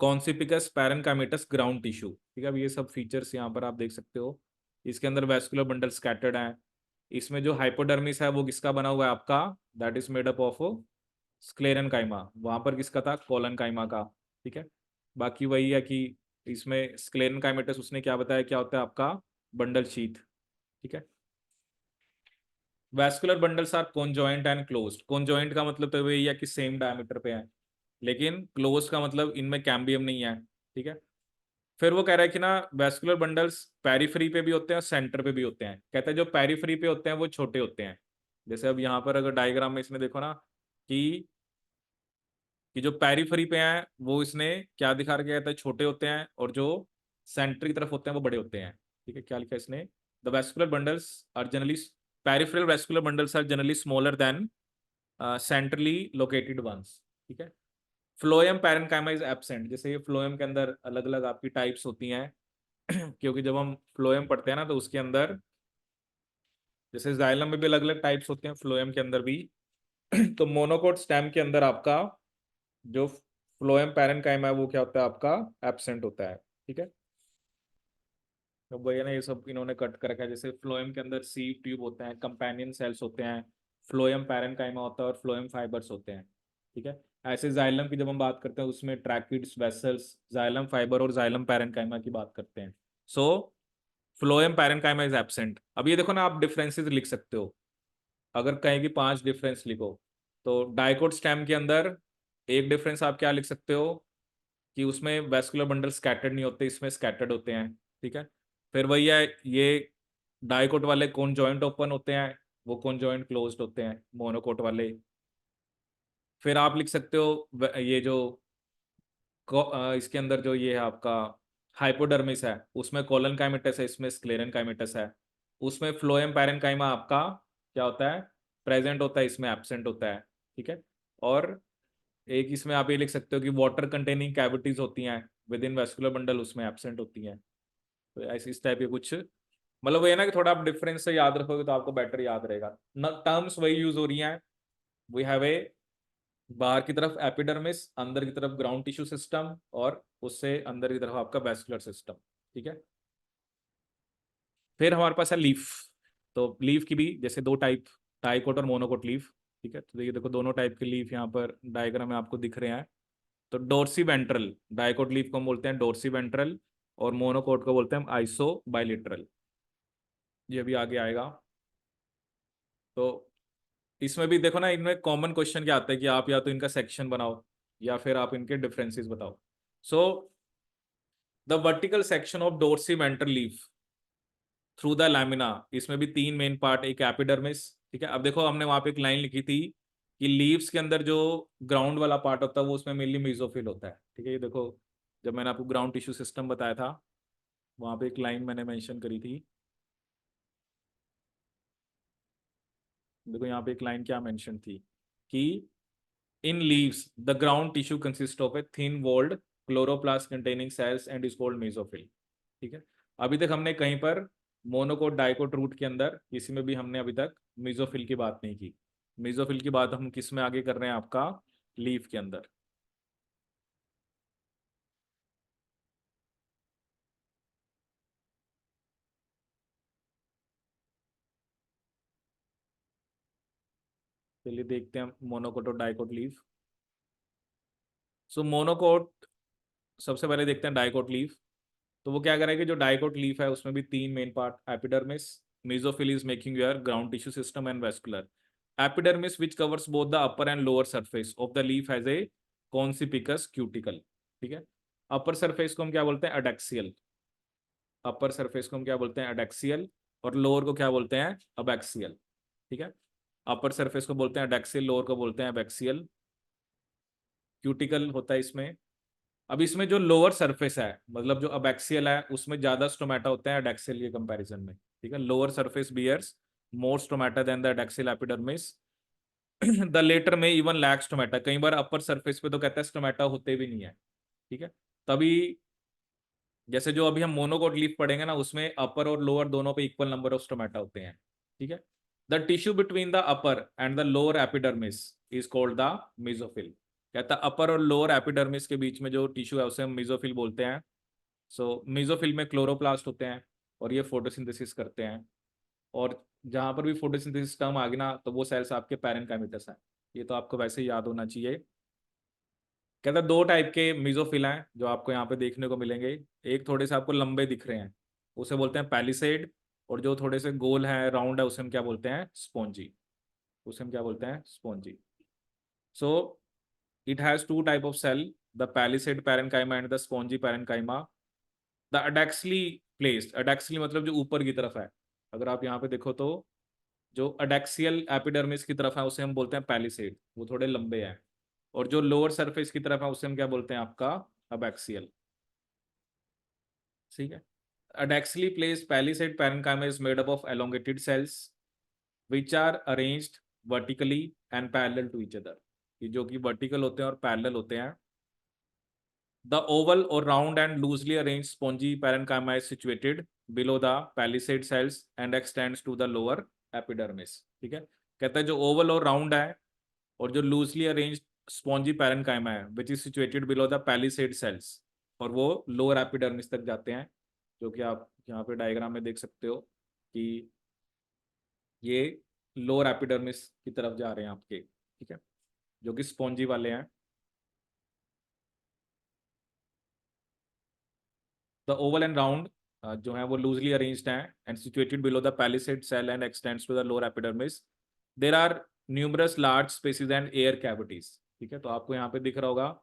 conspicuous parenchymatous ground tissue. ठीक है, अब ये सब फीचर्स यहाँ पर आप देख सकते हो। इसके अंदर वेस्कुलर बंडल स्कैटर्ड है। इसमें जो हाइपोडर्मिस है वो किसका बना हुआ है आपका, that is made up of sclerenchyma, वहां पर किसका था कोलन काइमा का। ठीक है, बाकी वही है कि इसमें स्क्लेरन काइमेटस उसने क्या बताया क्या होता है आपका बंडल शीथ। ठीक है, vascular bundles are conjoint and closed. Conjoint का मतलब तो वही है कि सेम डायमीटर पे है, लेकिन क्लोज का मतलब इनमें कैम्बियम नहीं है। ठीक है, फिर वो कह रहा है कि ना वैस्कुलर बंडल्स पेरिफेरी पे भी होते हैं और सेंटर पे भी होते हैं। कहते हैं जो पेरिफेरी पे होते हैं वो छोटे होते हैं। जैसे अब यहाँ पर अगर डायग्राम में इसमें देखो ना कि जो पेरिफेरी पे हैं वो इसने क्या दिखा रखा कहता है छोटे होते हैं, और जो सेंटर की तरफ होते हैं वो बड़े होते हैं। ठीक है, क्या लिखा है इसने, the vascular bundles are generally peripheral vascular bundles are generally smaller than centrally located ones. ठीक है, फ्लोएम पैरेन्काइमा इज एब्सेंट। जैसे ये फ्लोएम के अंदर अलग अलग आपकी टाइप्स होती हैं क्योंकि जब हम फ्लोएम पढ़ते हैं ना तो उसके अंदर जैसे जाइलम में भी अलग अलग टाइप्स होते हैं, फ्लोएम के अंदर भी तो मोनोकोट स्टेम के अंदर आपका जो फ्लोएम पैरेन्काइमा है वो क्या होता है आपका एब्सेंट होता है। ठीक है, तो वही है ना, ये सब इन्होंने कट कर रखा है। जैसे फ्लोएम के अंदर सीव ट्यूब होते हैं, कंपेनियन सेल्स होते हैं, फ्लोएम पैरेनकाइमा होता है और फ्लोएम फाइबर्स होते हैं, ठीक है। ऐसे जाइलम की जब हम बात करते हैं उसमें ट्रैकिड्स, वेसल्स, जाइलम फाइबर और जाइलम पैरेनकाइमा की बात करते हैं। सो फ्लोएम पैरेनकाइमा इज एब्सेंट। अब ये देखो ना, आप डिफरेंसेस लिख सकते हो, अगर कहें कि 5 डिफरेंस लिखो, तो डाइकोट स्टेम के अंदर एक डिफरेंस आप क्या लिख सकते हो कि उसमें वेस्कुलर बंडल स्कैटर्ड नहीं होते, इसमें स्कैटर्ड होते हैं, ठीक है। फिर वही है, ये डाइकोट वाले कोन जॉइंट ओपन होते हैं, वो कोन जॉइंट क्लोज्ड होते हैं मोनोकोट वाले। फिर आप लिख सकते हो ये जो इसके अंदर जो ये है आपका हाइपोडर्मिस है, उसमें कोलन काइमेटस है, इसमें स्क्लेरन काइमेटस है। उसमें फ्लोएम पैरेनकाइमा आपका क्या होता है, प्रेजेंट होता है, इसमें एब्सेंट होता है, ठीक है। और एक इसमें आप ये लिख सकते हो कि वाटर कंटेनिंग कैविटीज होती हैं विद इन वेस्कुलर बंडल, उसमें एब्सेंट होती हैं। तो ऐसी इस टाइप के कुछ, मतलब वो है ना कि थोड़ा आप डिफरेंस से याद रखोगे तो आपको बेटर याद रहेगा। टर्म्स वही यूज हो रही हैं। वी हैव ए बाहर की तरफ एपिडर्मिस, अंदर की तरफ ग्राउंड टिश्यू सिस्टम, और उससे अंदर की तरफ आपका वेस्कुलर सिस्टम, ठीक है। फिर हमारे पास है लीफ। तो लीफ की भी जैसे दो टाइप, डाइकोट और मोनोकोट लीफ, ठीक है। तो ये देखो दोनों टाइप के लीफ यहाँ पर डायग्राम में आपको दिख रहे हैं। तो डोर्सी वेंट्रल डाइकोट लीफ को हम बोलते हैं डोर्सी वेंट्रल, और मोनोकोट को बोलते हैं हम आइसो बाइलिटरल। ये भी आगे आएगा। तो इसमें भी देखो ना, इनमें कॉमन क्वेश्चन क्या आता है कि आप या तो इनका सेक्शन बनाओ या फिर आप इनके डिफरेंसेस बताओ। So the vertical section of dorsi ventral leaf through the lamina, इसमें भी 3 मेन पार्ट, एक एपिडर्मिस, ठीक है। अब देखो हमने वहां पे एक लाइन लिखी थी कि लीव्स के अंदर जो ग्राउंड वाला पार्ट होता है वो उसमें मेनली मेसोफिल होता है, ठीक है। ये देखो जब मैंने आपको ग्राउंड टिश्यू सिस्टम बताया था, वहां पे एक लाइन मैंने मेंशन करी थी। देखो यहाँ पे एक लाइन क्या मेंशन थी कि in leaves the ground tissue consist of a thin walled chloroplast containing cells and is called mesophyll, ठीक है। अभी तक हमने कहीं पर मोनोकोट डाइकोट रूट के अंदर किसी में भी हमने अभी तक मेसोफिल की बात नहीं की। मेसोफिल की बात हम किस में आगे कर रहे हैं, आपका लीफ के अंदर। चलिए देखते हैं मोनोकोट और डाइकोट लीफ। सो मोनोकोट, सबसे पहले देखते हैं डाइकोट लीफ। तो वो क्या करेगा, जो डाइकोट लीफ है उसमें भी 3 main part, epidermis, mesophyll is making your ground tissue system and vascular. Epidermis which covers both the upper and lower surface of the leaf has a conspicuous cuticle, ठीक है। अपर सरफेस को हम क्या बोलते हैं, अडेक्सियल। अपर सरफेस को हम क्या बोलते हैं, अडेक्सियल। और लोअर को क्या बोलते हैं, अबैक्सियल, ठीक है। अपर सरफेस को बोलते हैं अडेक्सियल, लोअर को बोलते हैं अबैक्सियल। क्यूटिकल होता है इसमें। अब इसमें जो लोअर सरफेस है, मतलब जो अबैक्सियल है, उसमें ज्यादा स्टोमेटा होते हैं एडेक्सियल के कंपैरिजन में, ठीक है। Lower surface bears more stomata than the adaxial epidermis. The latter में इवन लैक स्टोमेटा, कई बार अपर सरफेस पे तो कहता है स्टोमेटा होते भी नहीं है, ठीक है। तभी जैसे जो अभी हम मोनोकोट लीफ पढ़ेंगे ना, उसमें अपर और लोअर दोनों पे इक्वल नंबर ऑफ स्टोमेटा होते हैं, ठीक है। The tissue between the upper and the lower epidermis is called the mesophyll. कहता है अपर और लोअर एपिडर्मिस के बीच में जो टिश्यू है उसे हम मेसोफिल बोलते हैं। सो मेसोफिल में क्लोरोप्लास्ट होते हैं और ये फोटोसिंथेसिस करते हैं। और जहां पर भी फोटोसिंथेसिस टर्म आ गई ना, तो वो सेल्स आपके पैरेनकाइमेटस हैं। ये तो आपको वैसे ही याद होना चाहिए। कहता है 2 टाइप के मेसोफिल हैं जो आपको यहाँ पे देखने को मिलेंगे। एक थोड़े से आपको लंबे दिख रहे हैं, उसे बोलते हैं पैलिसेड। और जो थोड़े से गोल है, राउंड है, उसे हम क्या बोलते हैं, स्पॉन्जी। उसे हम क्या बोलते हैं, spongy. So it has 2 type of cell, the palisade parenchyma and the spongy parenchyma. The adaxially placed, adaxially मतलब जो ऊपर की तरफ है, अगर आप यहाँ पे देखो तो जो अडेक्सियल एपिडर्मिस की तरफ है उसे हम बोलते हैं पैलिसेड, वो थोड़े लंबे हैं। और जो लोअर सरफेस की तरफ है उसे हम क्या बोलते हैं, आपका अबैक्सियल, ठीक है। Adaxially placed palisade parenchyma is made up of elongated cells which are arranged vertically and parallel to each other। ये जो कि वर्टिकल होते हैं और पैरेलल होते हैं। The oval or round and loosely arranged spongy parenchyma is situated below the palisade cells and extends to the lower epidermis, ठीक है। कहता है जो ओवल और राउंड है और जो लूजली अरेंज्ड स्पॉन्जी पैरेनकाइमा है which is situated below the palisade cells, और वो लोअर एपिडर्मिस तक जाते हैं, जो कि आप यहाँ पे डायग्राम में देख सकते हो कि ये लोअर एपिडर्मिस की तरफ जा रहे हैं आपके, ठीक है, जो कि स्पॉन्जी वाले हैं। द ओवल एंड राउंड जो है वो लूजली अरेंज्ड हैं and situated below the palisade cell and extends to the lower epidermis. There are numerous large spaces and air cavities, ठीक है, तो आपको यहाँ पे दिख रहा होगा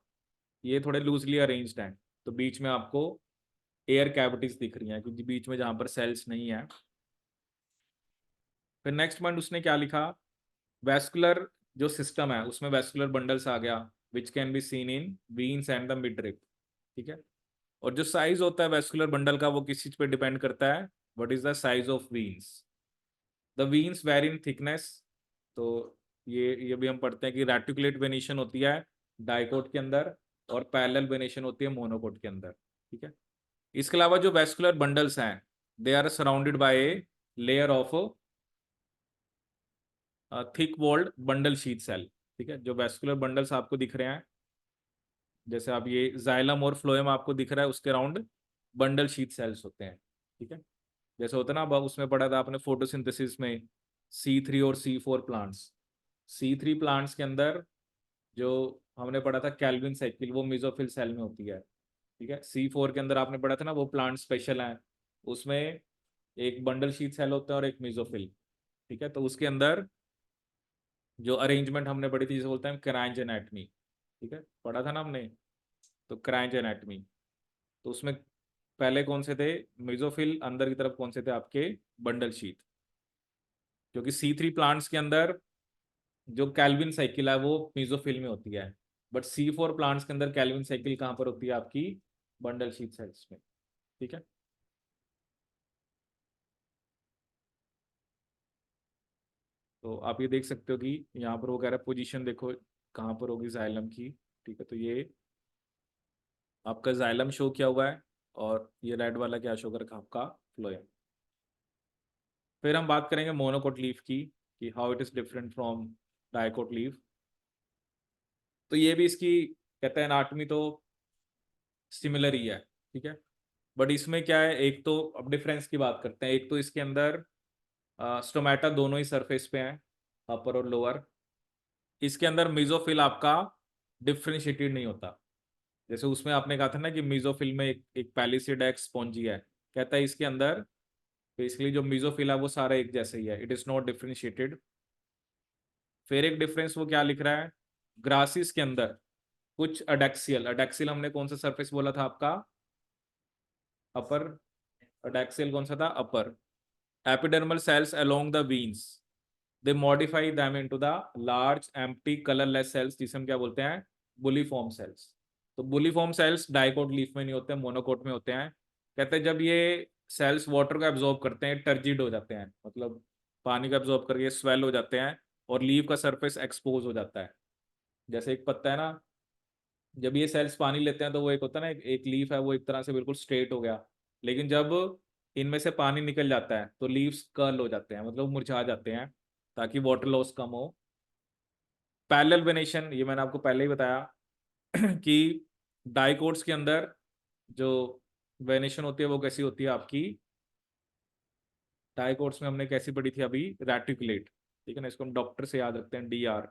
ये थोड़े लूजली अरेंज्ड हैं, तो बीच में आपको एयर कैविटीज दिख रही हैं क्योंकि बीच में जहाँ पर सेल्स नहीं है। फिर नेक्स्ट पॉइंट उसने क्या लिखा, वेस्कुलर जो सिस्टम है उसमें वेस्कुलर बंडल्स आ गया which can be seen in veins and the midrib, ठीक है। और जो साइज होता है वेस्कुलर बंडल का वो किस चीज पे डिपेंड करता है, what is the size of veins. The veins vary in thickness, तो ये भी हम पढ़ते हैं कि रेटिकुलेट वेनेशन होती है डाइकोट के अंदर और पैरेलल वेनेशन होती है मोनोकोट के अंदर, ठीक है। इसके अलावा जो वेस्कुलर बंडल्स हैं they are surrounded by a layer of thick walled bundle sheath cell, ठीक है। जो वेस्कुलर बंडल्स आपको दिख रहे हैं, जैसे आप ये जाइलम और फ्लोएम आपको दिख रहा है, उसके अराउंड बंडल शीट सेल्स होते हैं, ठीक है। जैसे होता है ना, अब उसमें पढ़ा था आपने फोटोसिंथेसिस में C3 और C4 प्लांट्स। C3 प्लांट्स के अंदर जो हमने पढ़ा था कैल्विन साइकिल, वो मेसोफिल सेल में होती है, ठीक है। C4 के अंदर आपने पढ़ा था ना वो प्लांट स्पेशल है, उसमें एक बंडल शीट सेल होता है और एक मेसोफिल, ठीक है। तो उसके अंदर जो अरेंजमेंट हमने पढ़ी थी जिसे बोलते हैं क्रांच एनाटमी, ठीक है, पढ़ा था ना हमने, तो क्रांच एनाटमी, तो उसमें पहले कौन से थे मेसोफिल, अंदर की तरफ कौन से थे आपके बंडल शीट, क्योंकि C3 प्लांट्स के अंदर जो कैल्विन साइकिल है वो मेसोफिल में होती है, बट C4 प्लांट्स के अंदर कैल्विन साइकिल कहाँ पर होती है आपकी बंडल शीट सेल्स में, ठीक है। तो आप ये देख सकते हो कि यहाँ पर वो कह रहा है पोजीशन देखो कहाँ पर होगी जाइलम की, ठीक है। तो ये आपका जाइलम शो किया हुआ है और ये रेड वाला क्या शो कर रखा है आपका फ्लोएम। फिर हम बात करेंगे मोनोकोट लीफ की कि how it is different from dicot leaf. तो ये भी इसकी कहते हैं एनाटॉमी तो सिमिलर ही है, ठीक है। बट इसमें क्या है, एक तो अब डिफरेंस की बात करते हैं, एक तो इसके अंदर स्टोमेटा दोनों ही सरफेस पे हैं, अपर और लोअर। इसके अंदर मेसोफिल आपका डिफ्रेंशिएटेड नहीं होता, जैसे उसमें आपने कहा था ना कि मेसोफिल में एक पैलिसिड है एक स्पॉन्जी है, कहता है इसके अंदर बेसिकली जो मेसोफिल है वो सारा एक जैसे ही है, इट इज नॉट डिफ्रेंशिएटेड। फिर एक डिफरेंस वो क्या लिख रहा है, ग्रासिस के अंदर कुछ अडेक्सियल, अडेक्सियल हमने कौन सा सरफेस बोला था आपका, अपर, अडेक्सियल कौन सा था upper, epidermal cells along the veins they modify them into the large empty colourless cells जिसे हम क्या बोलते हैं बुलीफॉर्म सेल्स। तो बुलीफॉर्म सेल्स डाइकोट लीफ में नहीं होते, मोनोकोट में होते हैं। कहते हैं जब ये सेल्स वाटर को एब्जॉर्ब करते हैं टर्जिड हो जाते हैं, मतलब पानी को एब्जॉर्ब करके स्वेल हो जाते हैं और लीफ का सरफेस एक्सपोज हो जाता है। जैसे एक पत्ता है ना, जब ये सेल्स पानी लेते हैं तो वो एक होता है ना एक लीफ है वो एक तरह से बिल्कुल स्ट्रेट हो गया, लेकिन जब इनमें से पानी निकल जाता है तो लीव्स कर्ल हो जाते हैं, मतलब मुरझा जाते हैं ताकि वाटर लॉस कम हो। पैरेलल वेनेशन ये मैंने आपको पहले ही बताया कि डाइकोट्स के अंदर जो वेनेशन होती है वो कैसी होती है आपकी, डाइकोट्स में हमने कैसी पढ़ी थी अभी रेटिकुलेट, ठीक है ना, इसको हम डॉक्टर से याद रखते हैं DR,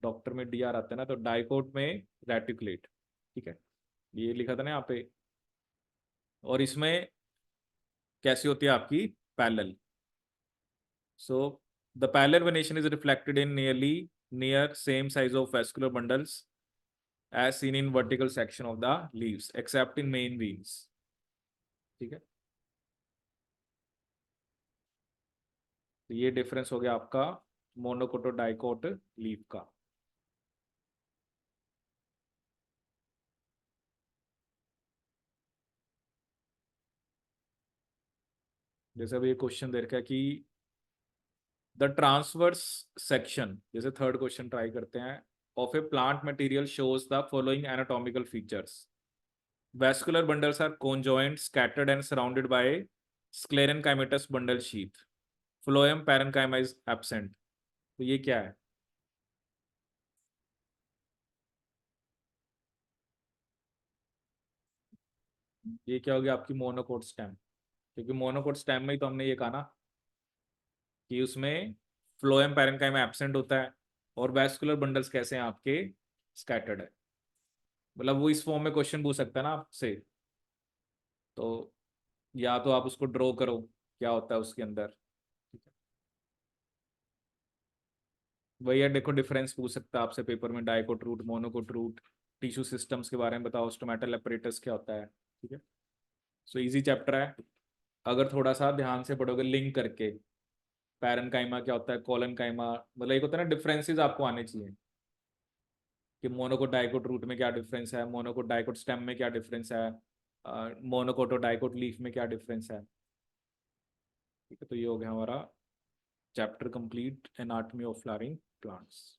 डॉक्टर में DR आता है ना, तो डाइकोट में रेटिकुलेट, ठीक है, ये लिखा था ना यहाँ पे। और इसमें कैसी होती है आपकी parallel, so the parallel venation is reflected in near same size of vascular bundles as seen in vertical section of the leaves except in main veins, ठीक है। तो ये डिफरेंस हो गया आपका मोनोकोट और डाइकोट लीफ का। जैसे अभी ये क्वेश्चन दे रखा है कि द ट्रांसवर्स सेक्शन, जैसे थर्ड क्वेश्चन ट्राई करते हैं, of A plant material shows the following anatomical features, vascular bundles are conjoined scattered and surrounded by sclerenchymatous bundle sheath, phloem parenchyma is absent। तो ये क्या है, ये क्या हो गया आपकी मोनोकोट स्टेम, क्योंकि मोनोकोट स्टेम में ही तो हमने ये कहा ना कि उसमें फ्लोएम पैरेन्काइमा एब्सेंट होता है, और वैस्कुलर बंडल्स कैसे हैं आपके, स्कैटर्ड है। मतलब वो इस फॉर्म में क्वेश्चन पूछ सकता है ना आपसे, तो या तो आप उसको ड्रॉ करो क्या होता है उसके अंदर। ठीक है, भैया देखो डिफरेंस पूछ सकता है आपसे पेपर में, dicot root, monocot root, tissue systems के बारे में बताओ, स्टोमेटल apparatus क्या होता है। ठीक है, सो इजी चैप्टर है, अगर थोड़ा सा ध्यान से पढ़ोगे लिंक करके, पैरेन्काइमा क्या होता है, कोलन काइमा, मतलब एक होता है ना डिफरेंसेस आपको आने चाहिए कि मोनोकोट डाइकोट रूट में क्या डिफरेंस है, मोनोकोट डाइकोट स्टेम में क्या डिफरेंस है, मोनोकोट और डाइकोट लीफ में क्या डिफरेंस है। ठीक है, तो ये हो गया हमारा chapter complete, anatomy of flowering plants.